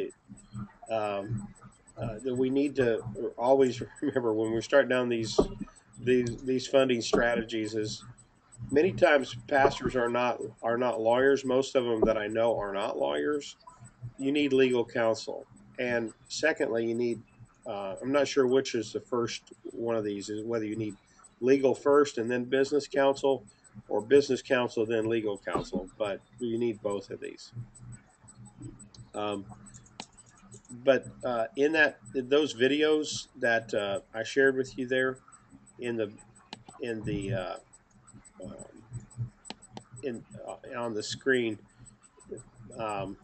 um, that we need to always remember when we start down these funding strategies is many times pastors are not lawyers. Most of them that I know are not lawyers. You need legal counsel, and secondly, you need. I'm not sure which is the first one of these. Is whether you need legal first and then business counsel, or business counsel then legal counsel. But you need both of these. Um, but in those videos that I shared with you there in the in the um, in on the screen, um,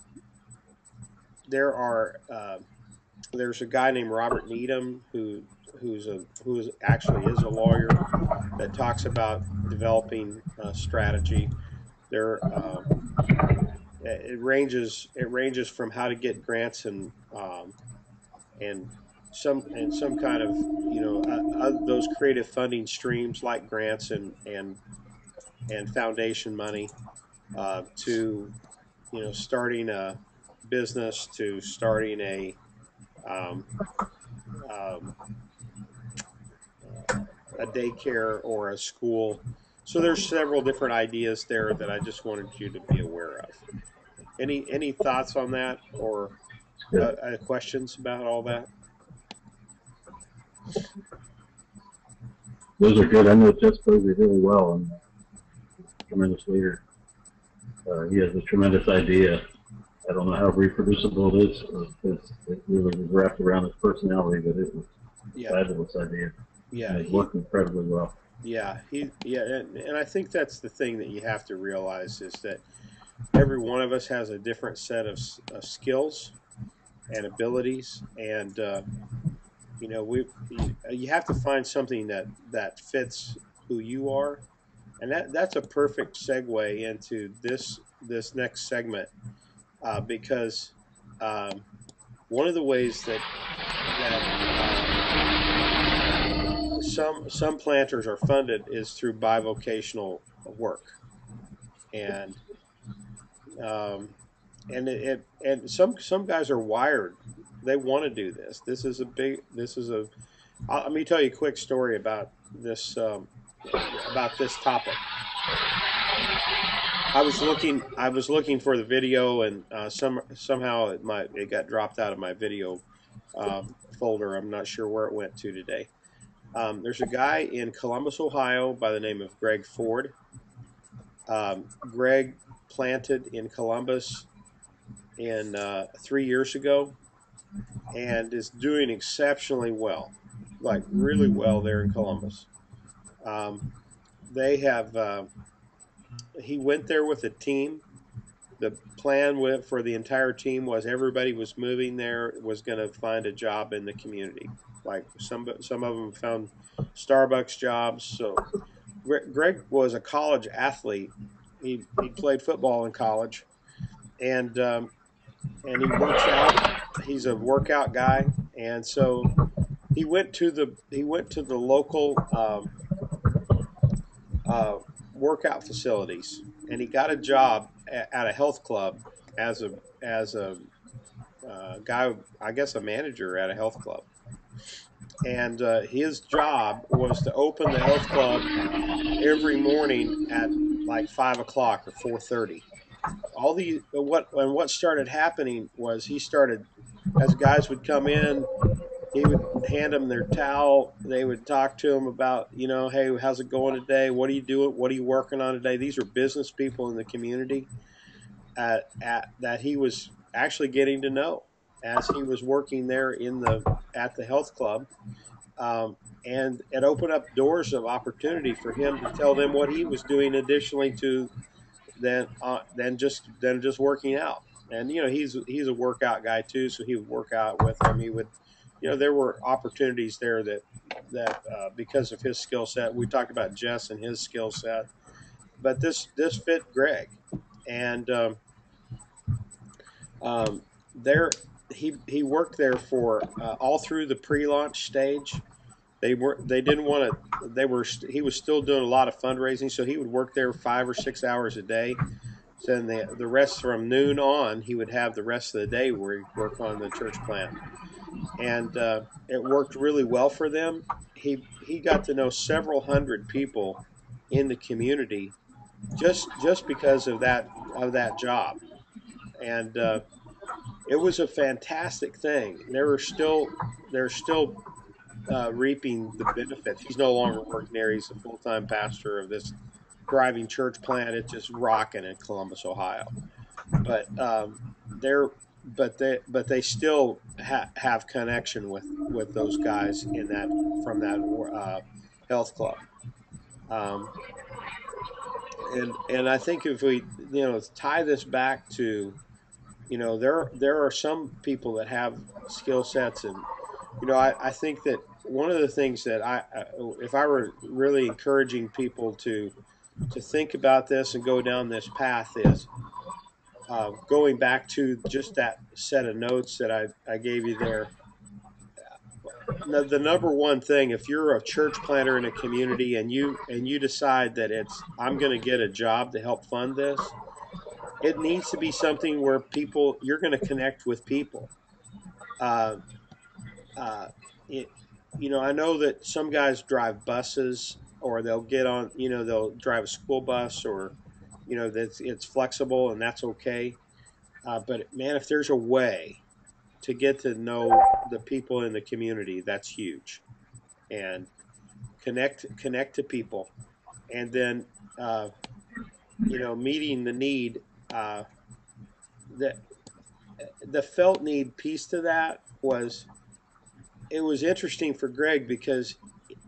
there are there's a guy named Robert Needham who actually is a lawyer that talks about developing strategy. There it ranges from how to get grants and some kind of those creative funding streams like grants and foundation money to starting a business to starting um, um, a daycare or a school. So there's several different ideas there that I just wanted you to be aware of. Any thoughts on that or It's good. questions about all that? Those are good. I know Jeff Posey really well, and tremendous leader. He has a tremendous idea. I don't know how reproducible it is, because it really was wrapped around his personality, but it was a Yeah, fabulous idea, yeah, and it's worked incredibly well. and I think that's the thing that you have to realize is that every one of us has a different set of skills and abilities, and you have to find something that fits who you are, and that's a perfect segue into this next segment, because um, one of the ways that some planters are funded is through bivocational work, and um, and some guys are wired. They want to do this. This is a big. This is a. Let me tell you a quick story about this topic. I was looking for the video, and somehow it got dropped out of my video folder. I'm not sure where it went to today. There's a guy in Columbus, Ohio, by the name of Greg Ford. Greg planted in Columbus in 3 years ago, and is doing exceptionally well, like really well there in Columbus. Um, they have He went there with a team. The plan for the entire team was everybody was moving there, was going to find a job in the community. Like some of them found Starbucks jobs. So Greg was a college athlete. He played football in college, and he works out. He's a workout guy, and so he went to the local uh, workout facilities, and he got a job at a health club as a guy, I guess a manager at a health club. And his job was to open the health club every morning at like 5 o'clock or 4:30. What started happening was he started, as guys would come in, he would hand them their towel. They would talk to him about, hey, how's it going today? What are you doing? What are you working on today? These are business people in the community that he was actually getting to know as he was working there at the health club. And it opened up doors of opportunity for him to tell them what he was doing additionally to than just working out. And he's a workout guy too, so he would work out with them. He would, there were opportunities there that because of his skill set. We talked about Jess and his skill set, but this fit Greg, and um, there he worked there for all through the pre-launch stage. They didn't want to they were He was still doing a lot of fundraising, so he would work there 5 or 6 hours a day. So then the rest from noon on, he would have the rest of the day where he'd work on the church plant, and it worked really well for them. He got to know several hundred people in the community just because of that job, and it was a fantastic thing. They're still reaping the benefits. He's no longer working there. He's a full time pastor of this thriving church plant. It's just rocking in Columbus, Ohio. But they're but they still have connection with those guys in that from that health club. Um, and I think if we tie this back to there are some people that have skill sets, and I think that one of the things that if I were really encouraging people to think about this and go down this path is going back to just that set of notes that I gave you there. The number one thing, if you're a church planter in a community and you decide that I'm going to get a job to help fund this, it needs to be something where you're going to connect with people. Uh, uh, it, I know that some guys drive buses, or they'll they'll drive a school bus, or that's it's flexible, and that's okay. But man, if there's a way to get to know the people in the community, that's huge. and connect to people, and then meeting the need. The the felt need piece to that was, it was interesting for Greg because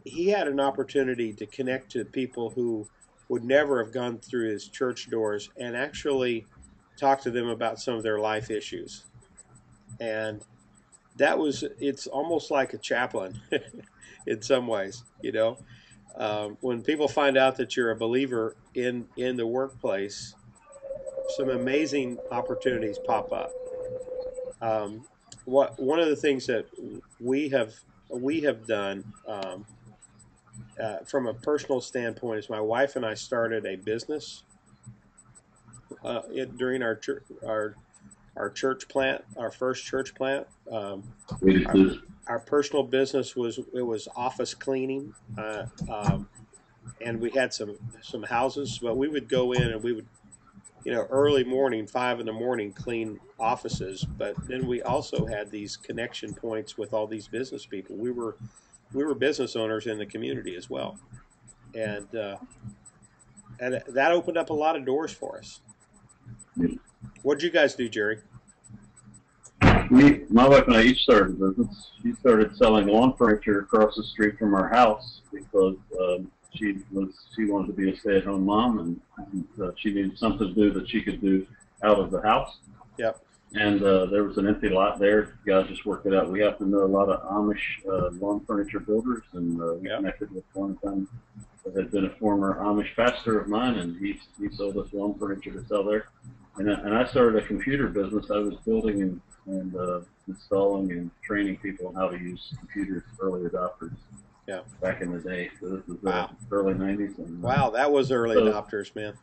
he had an opportunity to connect to people who would never have gone through his church doors and actually talk to them about some of their life issues. And it's almost like a chaplain in some ways, when people find out that you're a believer in the workplace, some amazing opportunities pop up. Um, one of the things that we have we have done, from a personal standpoint, is my wife and I started a business during our church plant, our first church plant. Our, our personal business was office cleaning, and we had some houses, but we would go in and we would, early morning, 5 in the morning, clean offices. But then we also had these connection points with all these business people. We were business owners in the community as well, and that opened up a lot of doors for us. What did you guys do, Jerry? My wife and I each started a business. She started selling lawn furniture across the street from our house because she wanted to be a stay-at-home mom, and she needed something to do that she could do out of the house. Yep. And there was an empty lot there. Guys just worked it out. We happen to know a lot of Amish lawn furniture builders, and we connected with one of them that had been a former Amish pastor of mine, and he sold us lawn furniture to sell there. And I started a computer business. I was building and installing and training people on how to use computers, early adopters. Yeah. Back in the day. So this was early 90s. And, wow, that was early adopters, man.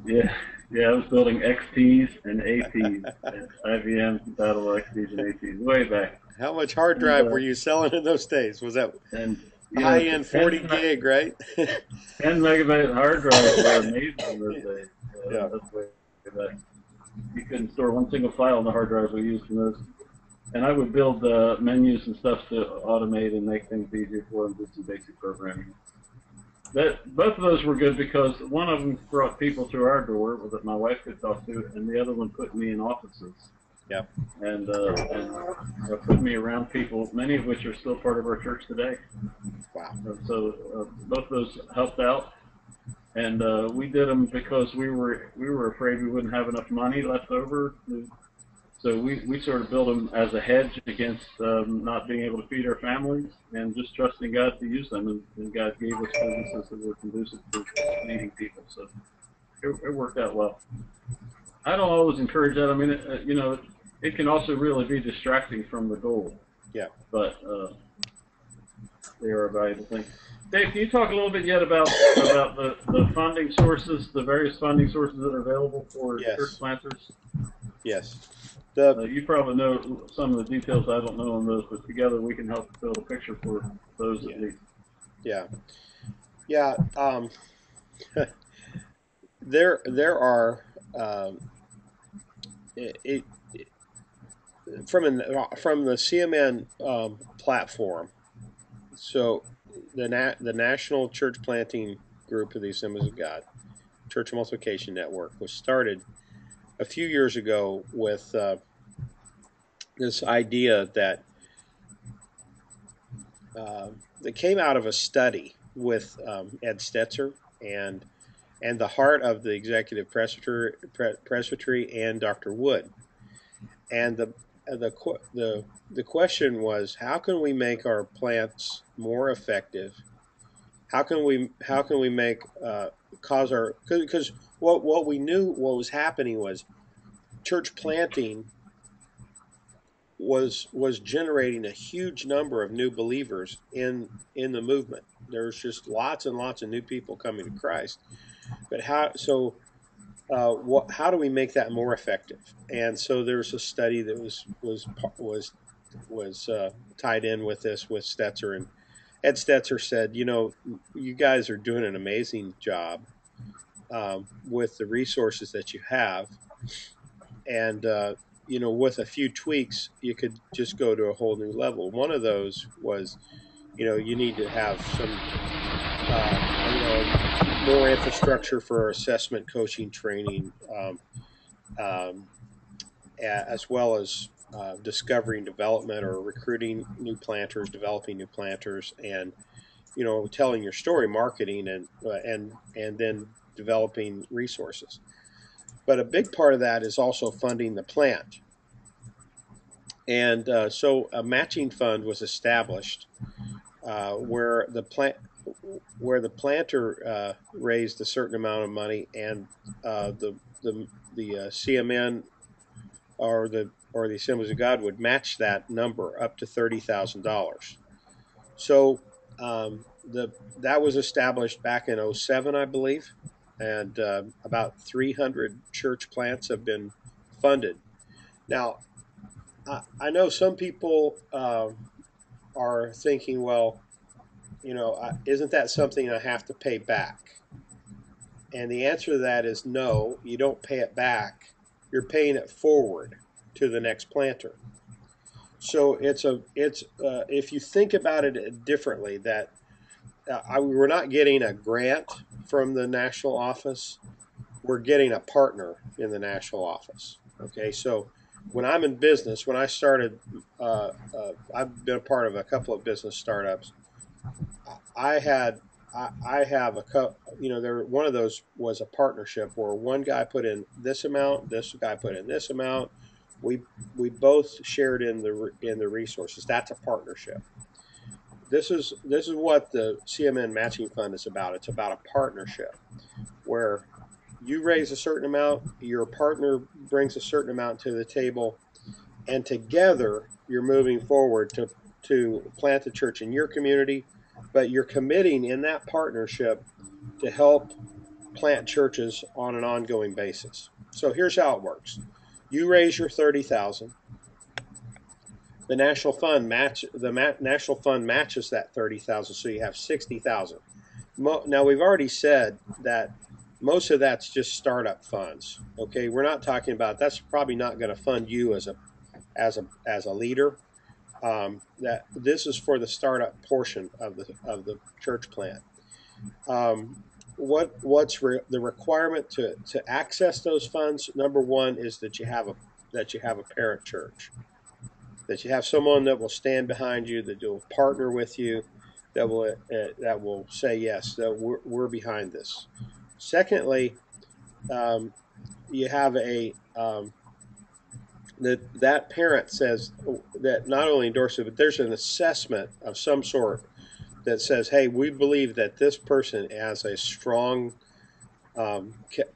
Yeah, I was building XPs and APs, and IBM Battle XPs and APs way back. How much hard drive were you selling in those days? Was that high-end 40 gig, right? 10 megabyte hard drives were amazing in those days. Yeah. That's way back. You couldn't store one single file on the hard drives we used in those. And I would build menus and stuff to automate and make things easier for them, do some basic programming. Both of those were good because one of them brought people to our door that my wife could talk to, and the other one put me in offices. Yep. And put me around people, many of which are still part of our church today. Wow. So both of those helped out, and we did them because we were afraid we wouldn't have enough money left over. So we sort of built them as a hedge against not being able to feed our families, and just trusting God to use them. And God gave us businesses that were conducive to needing people. So it worked out well. I don't always encourage that. I mean, it can also really be distracting from the goal. Yeah. But they are a valuable thing. Dave, can you talk a little bit yet about the funding sources, the various funding sources that are available for church planters? Yes. You probably know some of the details. I don't know on those, but together we can help build a picture for those at least. Yeah. Yeah. There are from the CMN platform. So the National Church Planting Group of the Assemblies of God, Church Multiplication Network, was started a few years ago with this idea that came out of a study with Ed Stetzer and the heart of the Executive Presbytery and Dr. Wood. And the question was, how can we make our plants more effective? How can we make because what we knew what was happening was church planting was generating a huge number of new believers in the movement. There's just lots and lots of new people coming to Christ. But how do we make that more effective? And so there's a study that was tied in with this with Stetzer, and Ed Stetzer said, you guys are doing an amazing job with the resources that you have, and with a few tweaks, you could just go to a whole new level. One of those was you need to have some more infrastructure for assessment, coaching, training, um, as well as discovery and development, or recruiting new planters, developing new planters, and telling your story, marketing, and then developing resources. But a big part of that is also funding the plant. And so a matching fund was established where the planter raised a certain amount of money, and the CMN or the Assemblies of God would match that number up to $30,000. So that was established back in '07, I believe, and about 300 church plants have been funded. Now, I know some people are thinking, well, isn't that something I have to pay back? And the answer to that is no, you don't pay it back. You're paying it forward to the next planter. So it's if you think about it differently, that we're not getting a grant from the national office, we're getting a partner in the national office. Okay, so when I'm in business, when I started, I've been a part of a couple of business startups. I had I have there one of those was a partnership where one guy put in this amount, this guy put in this amount. We both shared in the resources. That's a partnership. This is what the CMN matching fund is about. It's about a partnership where you raise a certain amount, your partner brings a certain amount to the table, and together you're moving forward to plant the church in your community, but you're committing in that partnership to help plant churches on an ongoing basis. So here's how it works. You raise your 30,000. The national fund matches that 30,000, so you have 60,000. Now we've already said that most of that's just startup funds. Okay, we're not talking about that's probably not going to fund you as a leader. That this is for the startup portion of the church plant. What's the requirement to access those funds? Number one is that you have a parent church, that you have someone that will stand behind you, that will partner with you, that will say yes, that we're behind this. Secondly, you have that parent says that not only endorses it, but there's an assessment of some sort that says, hey, we believe that this person has a strong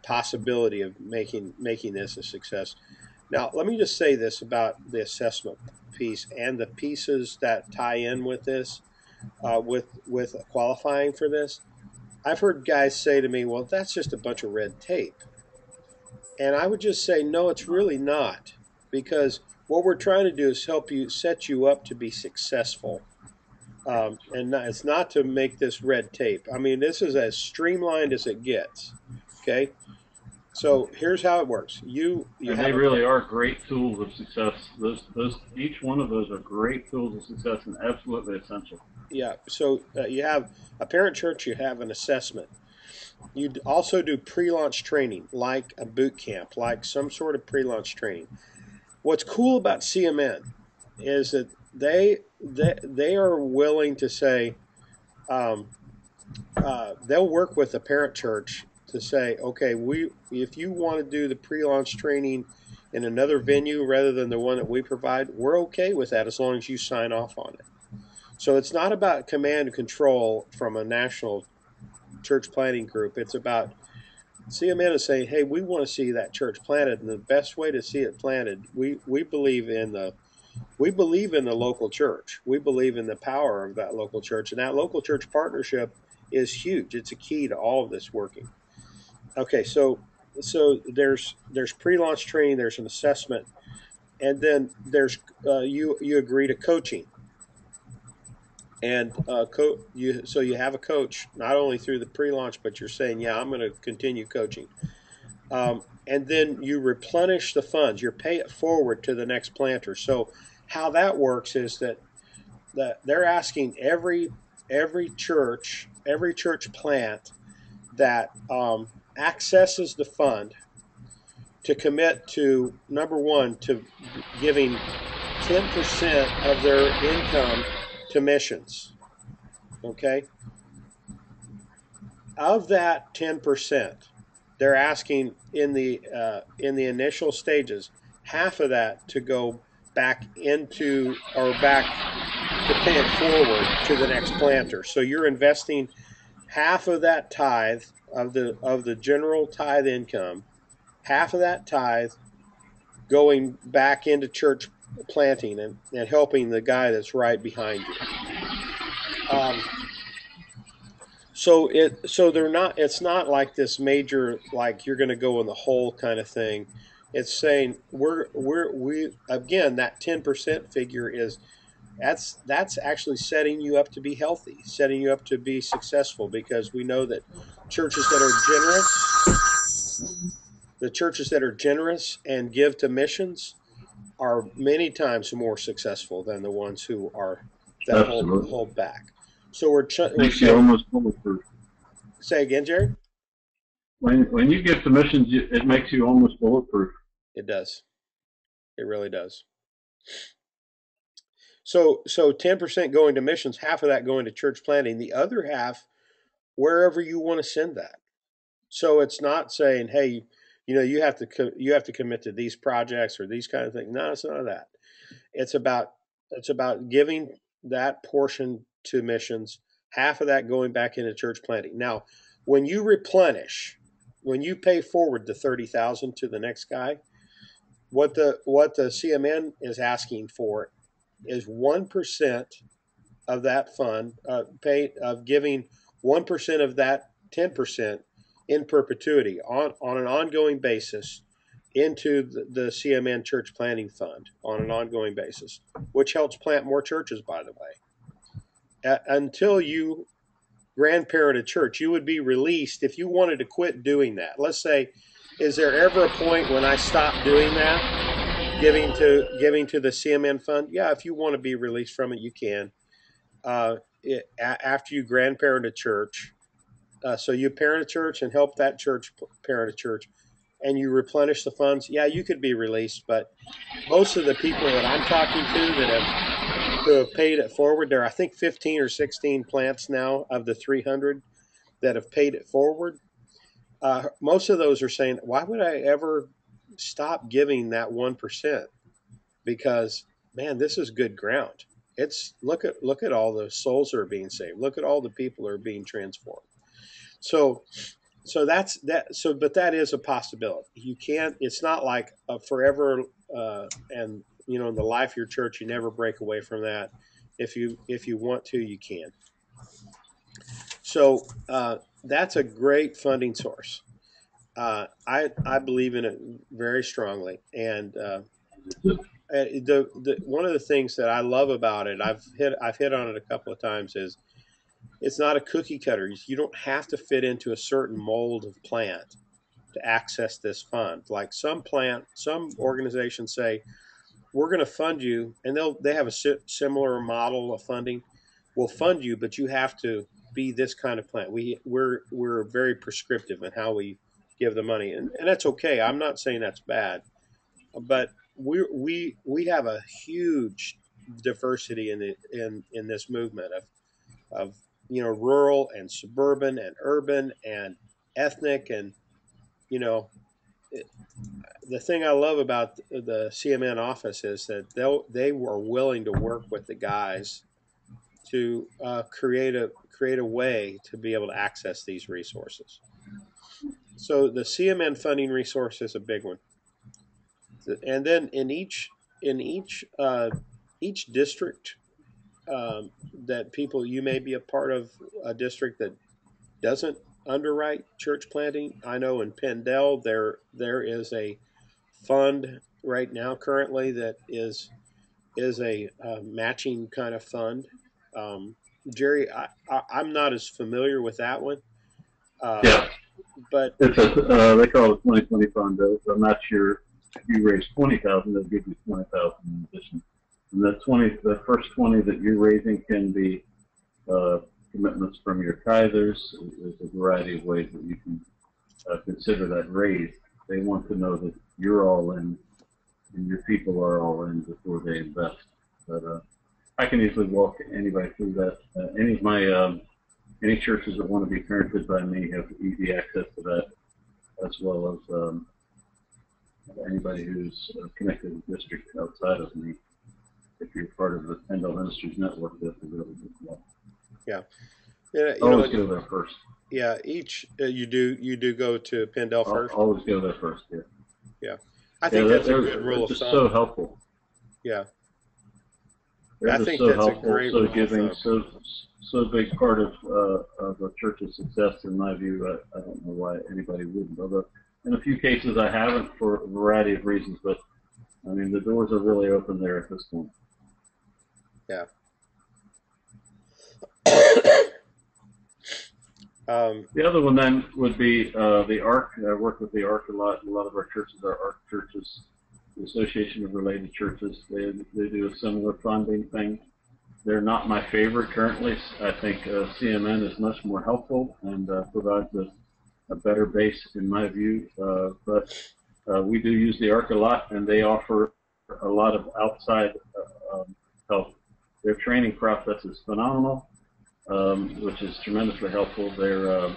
possibility of making this a success. Now, let me just say this about the assessment piece and the pieces that tie in with this, with qualifying for this. I've heard guys say to me, well, that's just a bunch of red tape. And I would just say, no, it's really not. Because what we're trying to do is help you, set you up to be successful. It's not to make this red tape. I mean, this is as streamlined as it gets. Okay? So here's how it works. And they really are great tools of success. Those each one of those are great tools of success and absolutely essential. Yeah. So you have a parent church. You have an assessment. You also do pre-launch training, like a boot camp, like some sort of pre-launch training. What's cool about CMN is that they are willing to say they'll work with the parent church to say, okay, if you want to do the pre-launch training in another venue rather than the one that we provide, we're okay with that as long as you sign off on it. So it's not about command and control from a national church planting group. It's about CMN is saying, hey, we want to see that church planted, and the best way to see it planted, we believe in the local church. We believe in the power of that local church, and that local church partnership is huge. It's a key to all of this working. Okay, so there's pre-launch training, there's an assessment, and then there's you agree to coaching, and you have a coach not only through the pre-launch, but you're saying, yeah, I'm going to continue coaching, and then you replenish the funds. You pay it forward to the next planter. So how that works is that they're asking every church plant that accesses the fund to commit to, number one, to giving 10% of their income to missions. Okay, of that 10%, they're asking in the initial stages, half of that to go back into, or back to pay it forward to the next planter. So you're investing half of that tithe of the general tithe income, half of that tithe going back into church planting and helping the guy that's right behind you. So they're not. It's not like this major, like you're going to go in the hole kind of thing. It's saying we again, that 10% figure is, that's actually setting you up to be healthy, setting you up to be successful, because we know that churches that are generous and give to missions are many times more successful than the ones who are that hold back. So we're Makes you almost bulletproof. Say again, Jerry. When you give to missions, it makes you almost bulletproof. It does. It really does. So 10% going to missions, half of that going to church planting, the other half wherever you want to send that. So it's not saying, hey, you have to commit to these projects or these kind of things. No, it's none of that. It's about giving that portion to missions, half of that going back into church planting. Now, when you replenish, when you pay forward the 30,000 to the next guy, what the CMN is asking for is 1% of that fund, giving 1% of that 10% in perpetuity on an ongoing basis into the CMN Church Planting Fund on an ongoing basis, which helps plant more churches, by the way. Until you grandparent a church, you would be released if you wanted to quit doing that. Let's say, is there ever a point when I stop doing that, giving to the CMN Fund? Yeah, if you want to be released from it, you can. After you grandparent a church, so you parent a church and help that church parent a church, and you replenish the funds, yeah, you could be released. But most of the people that I'm talking to who have paid it forward, there are, I think, 15 or 16 plants now of the 300 that have paid it forward. Most of those are saying, why would I ever stop giving that 1%? Because, man, this is good ground. It's look at all the souls that are being saved. Look at all the people that are being transformed. So that's that. So, but that is a possibility. You can't. It's not like a forever. And in the life of your church, you never break away from that. If you want to, you can. So that's a great funding source. I believe in it very strongly, and the one of the things that I love about it, I've hit on it a couple of times, is it's not a cookie cutter. You don't have to fit into a certain mold of plant to access this fund. Like some organizations say, we're going to fund you, and they have a similar model of funding. We'll fund you, but you have to be this kind of plant. We're very prescriptive in how we give the money, and that's okay. I'm not saying that's bad, but we have a huge diversity in this movement of rural and suburban and urban and ethnic, and the thing I love about the CMN office is that they were willing to work with the guys to create a way to be able to access these resources. So the CMN funding resource is a big one, and then in each district that you may be a part of a district that doesn't underwrite church planting. I know in Pendel there is a fund right now currently that is a matching kind of fund. Jerry, I'm not as familiar with that one. Yeah, but it's they call it 2020 fund. I'm not sure if you raise 20,000, they'll give you 20,000 in addition. And the first 20 that you're raising can be commitments from your tithers. There's a variety of ways that you can consider that raised. They want to know that you're all in and your people are all in before they invest. But I can easily walk anybody through that. Any of my any churches that want to be parented by me have easy access to that, as well as anybody who's connected to the district outside of me. If you're part of the Pendle Ministries network, that's a really good one. Yeah. Yeah, Always go there first. Yeah, you do go to Pendle first. Always go there first. Yeah. Yeah, I think that's a good rule of just thumb. so helpful. Yeah, They're I think so that's helpful, a great so rule giving, of thumb. so big part of a church's success, in my view. I don't know why anybody wouldn't. Although in a few cases I haven't for a variety of reasons, but I mean the doors are really open there at this point. Yeah. The other one then would be the ARC. I work with the ARC a lot. A lot of our churches are ARC churches, the Association of Related Churches. They do a similar funding thing. They're not my favorite currently. I think CMN is much more helpful and provides a better base in my view. But we do use the ARC a lot, and they offer a lot of outside help. Their training process is phenomenal, which is tremendously helpful. Their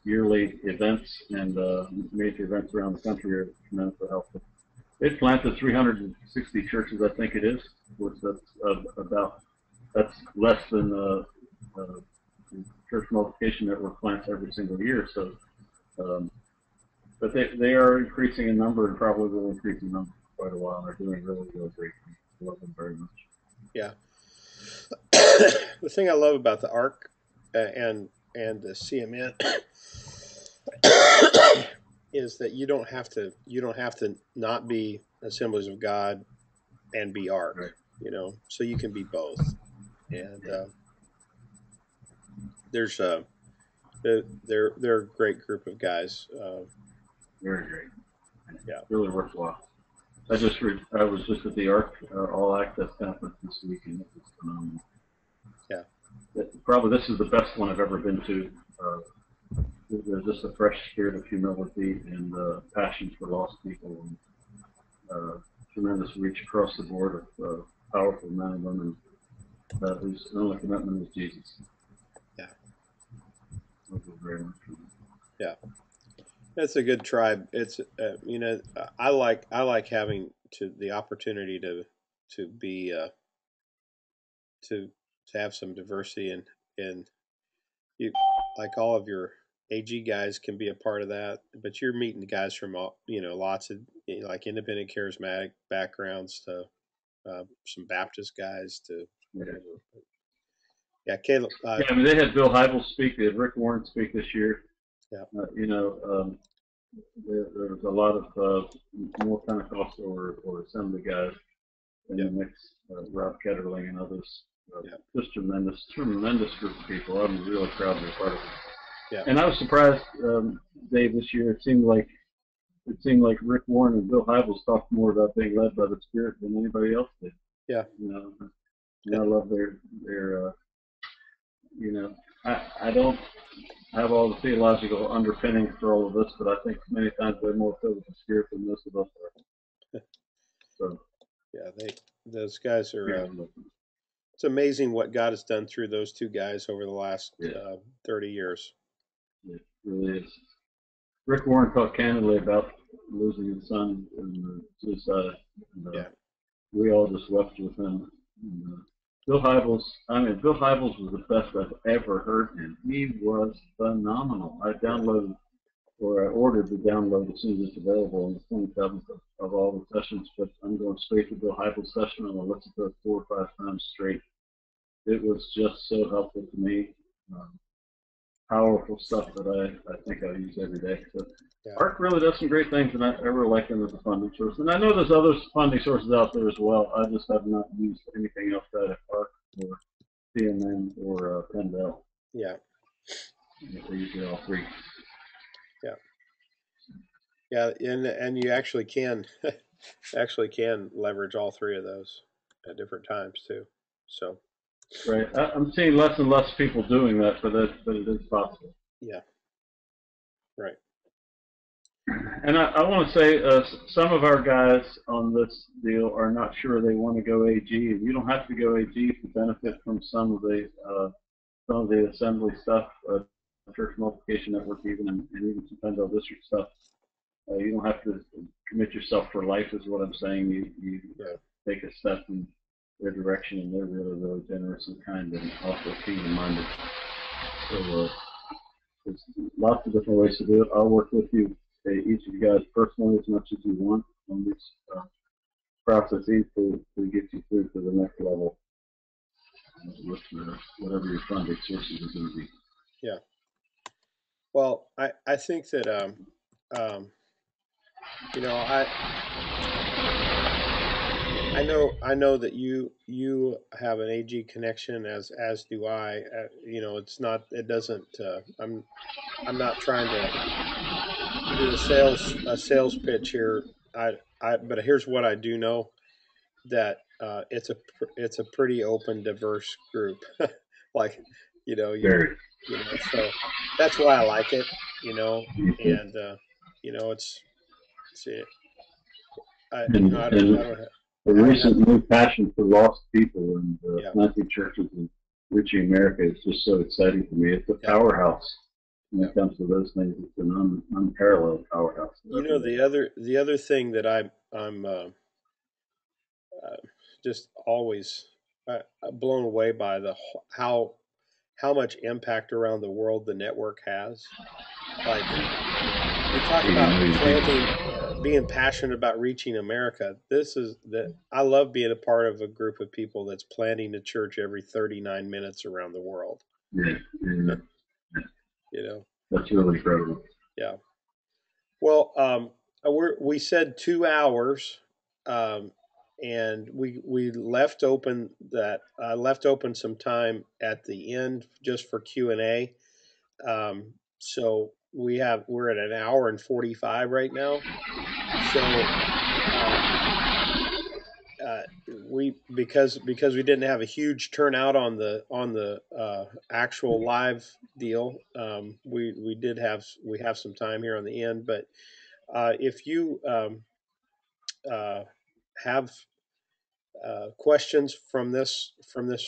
yearly events and major events around the country are tremendously helpful. They've planted 360 churches, I think it is, which that's less than Church Multiplication Network plants every single year. So, but they are increasing in number and probably will increase in number for quite a while. They're doing really, really great. I love them very much. Yeah. The thing I love about the ARC and the CMN is that you don't have to not be Assemblies of God and be ARC, right. So you can be both. And they're a great group of guys. Very great. Yeah, really worthwhile. I was just at the ARC All Access conference this weekend. It was phenomenal. Yeah. Probably this is the best one I've ever been to. There's just a fresh spirit of humility and passion for lost people, and tremendous reach across the board of powerful men and women whose only commitment is Jesus. Yeah. Very much. Yeah. It's a good tribe. It's I like having the opportunity to be to have some diversity and you like all of your AG guys can be a part of that, but you're meeting guys from lots of like independent charismatic backgrounds to some Baptist guys to whatever. Yeah, Caleb. Yeah, I mean they had Bill Hybels speak. They had Rick Warren speak this year. Yeah. There was a lot of more Pentecostal or assembly guys in the mix. Rob Ketterling and others. Just tremendous group of people. I'm really proud to be part of it. Yeah. And I was surprised, Dave, this year. It seemed like Rick Warren and Bill Hybels talked more about being led by the Spirit than anybody else did. Yeah. I love their I don't have all the theological underpinnings for all of this, but I think many times they're more filled with the Spirit than most of us are. So. Yeah, those guys are. It's amazing what God has done through those two guys over the last 30 years. It really is. Rick Warren talked candidly about losing his son in suicide. And, we all just wept with him. And, Bill Hybels was the best I've ever heard him. He was phenomenal. I ordered the download as soon as it's available on the 27th of all the sessions, but I'm going straight to Bill Hybels' session. I'm going to listen to it 4 or 5 times straight. It was just so helpful to me. Powerful stuff that I think I use every day. So ARC really does some great things, and I really like them as a funding source. And I know there's other funding sources out there as well. I just have not used anything outside of ARC or CMN or Pendle. Yeah. They usually all 3. Yeah. Yeah, and you actually can actually can leverage all three of those at different times too. So Right. I'm seeing less and less people doing that, but it is possible. yeah, right. And I want to say some of our guys on this deal are not sure they want to go AG. You don't have to go AG to benefit from some of the assembly stuff, church multiplication network, and even some Pendle district stuff. You don't have to commit yourself for life, is what I'm saying. You Yeah. take a step in their direction, and they're really, really generous and kind, and also kingdom-minded. So there's lots of different ways to do it. I'll work with you, each of you guys personally, as much as you want on these processes to get you through to the next level with whatever your funding sources are going to be. Yeah. Well, I think that you know, I know that you have an AG connection, as do I. You know, it's not, it doesn't. I'm not trying to do a sales pitch here. But here's what I do know, that it's a pretty open, diverse group. Like, Very. So that's why I like it. And it's it. And, I and don't have, a I don't have. recent new passion for lost people and Yeah, planting churches in reaching America is just so exciting for me. It's a yeah, powerhouse when yeah. it comes to those things. It's an unparalleled powerhouse. The other thing that I'm just always blown away by, how much impact around the world the network has. Like, you talk about being passionate about reaching America. This is that I love being a part of a group of people that's planting a church every 39 minutes around the world. Yeah, yeah, You know, that's really incredible. yeah. Well, we said 2 hours, and we left open some time at the end just for Q&A. So we're at an hour and 45 right now. So we because we didn't have a huge turnout on the actual live deal. We have some time here on the end, but if you have questions from this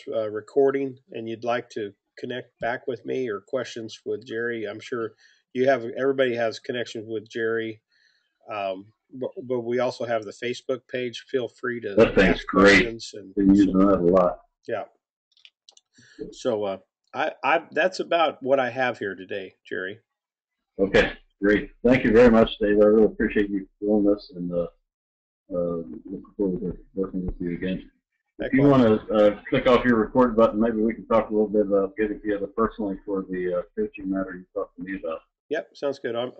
recording, and you'd like to connect back with me, or questions with Jerry, I'm sure everybody has connections with Jerry. But we also have the Facebook page. Feel free to That thing's ask great. questions. And Been using that a lot. yeah. So I that's about what I have here today, Jerry. Okay, great. Thank you very much, Dave. I really appreciate you doing this, and looking forward to working with you again. If you want to click off your record button, maybe we can talk a little bit about getting together personally for the coaching matter you talked to me about. Yep, sounds good. I'm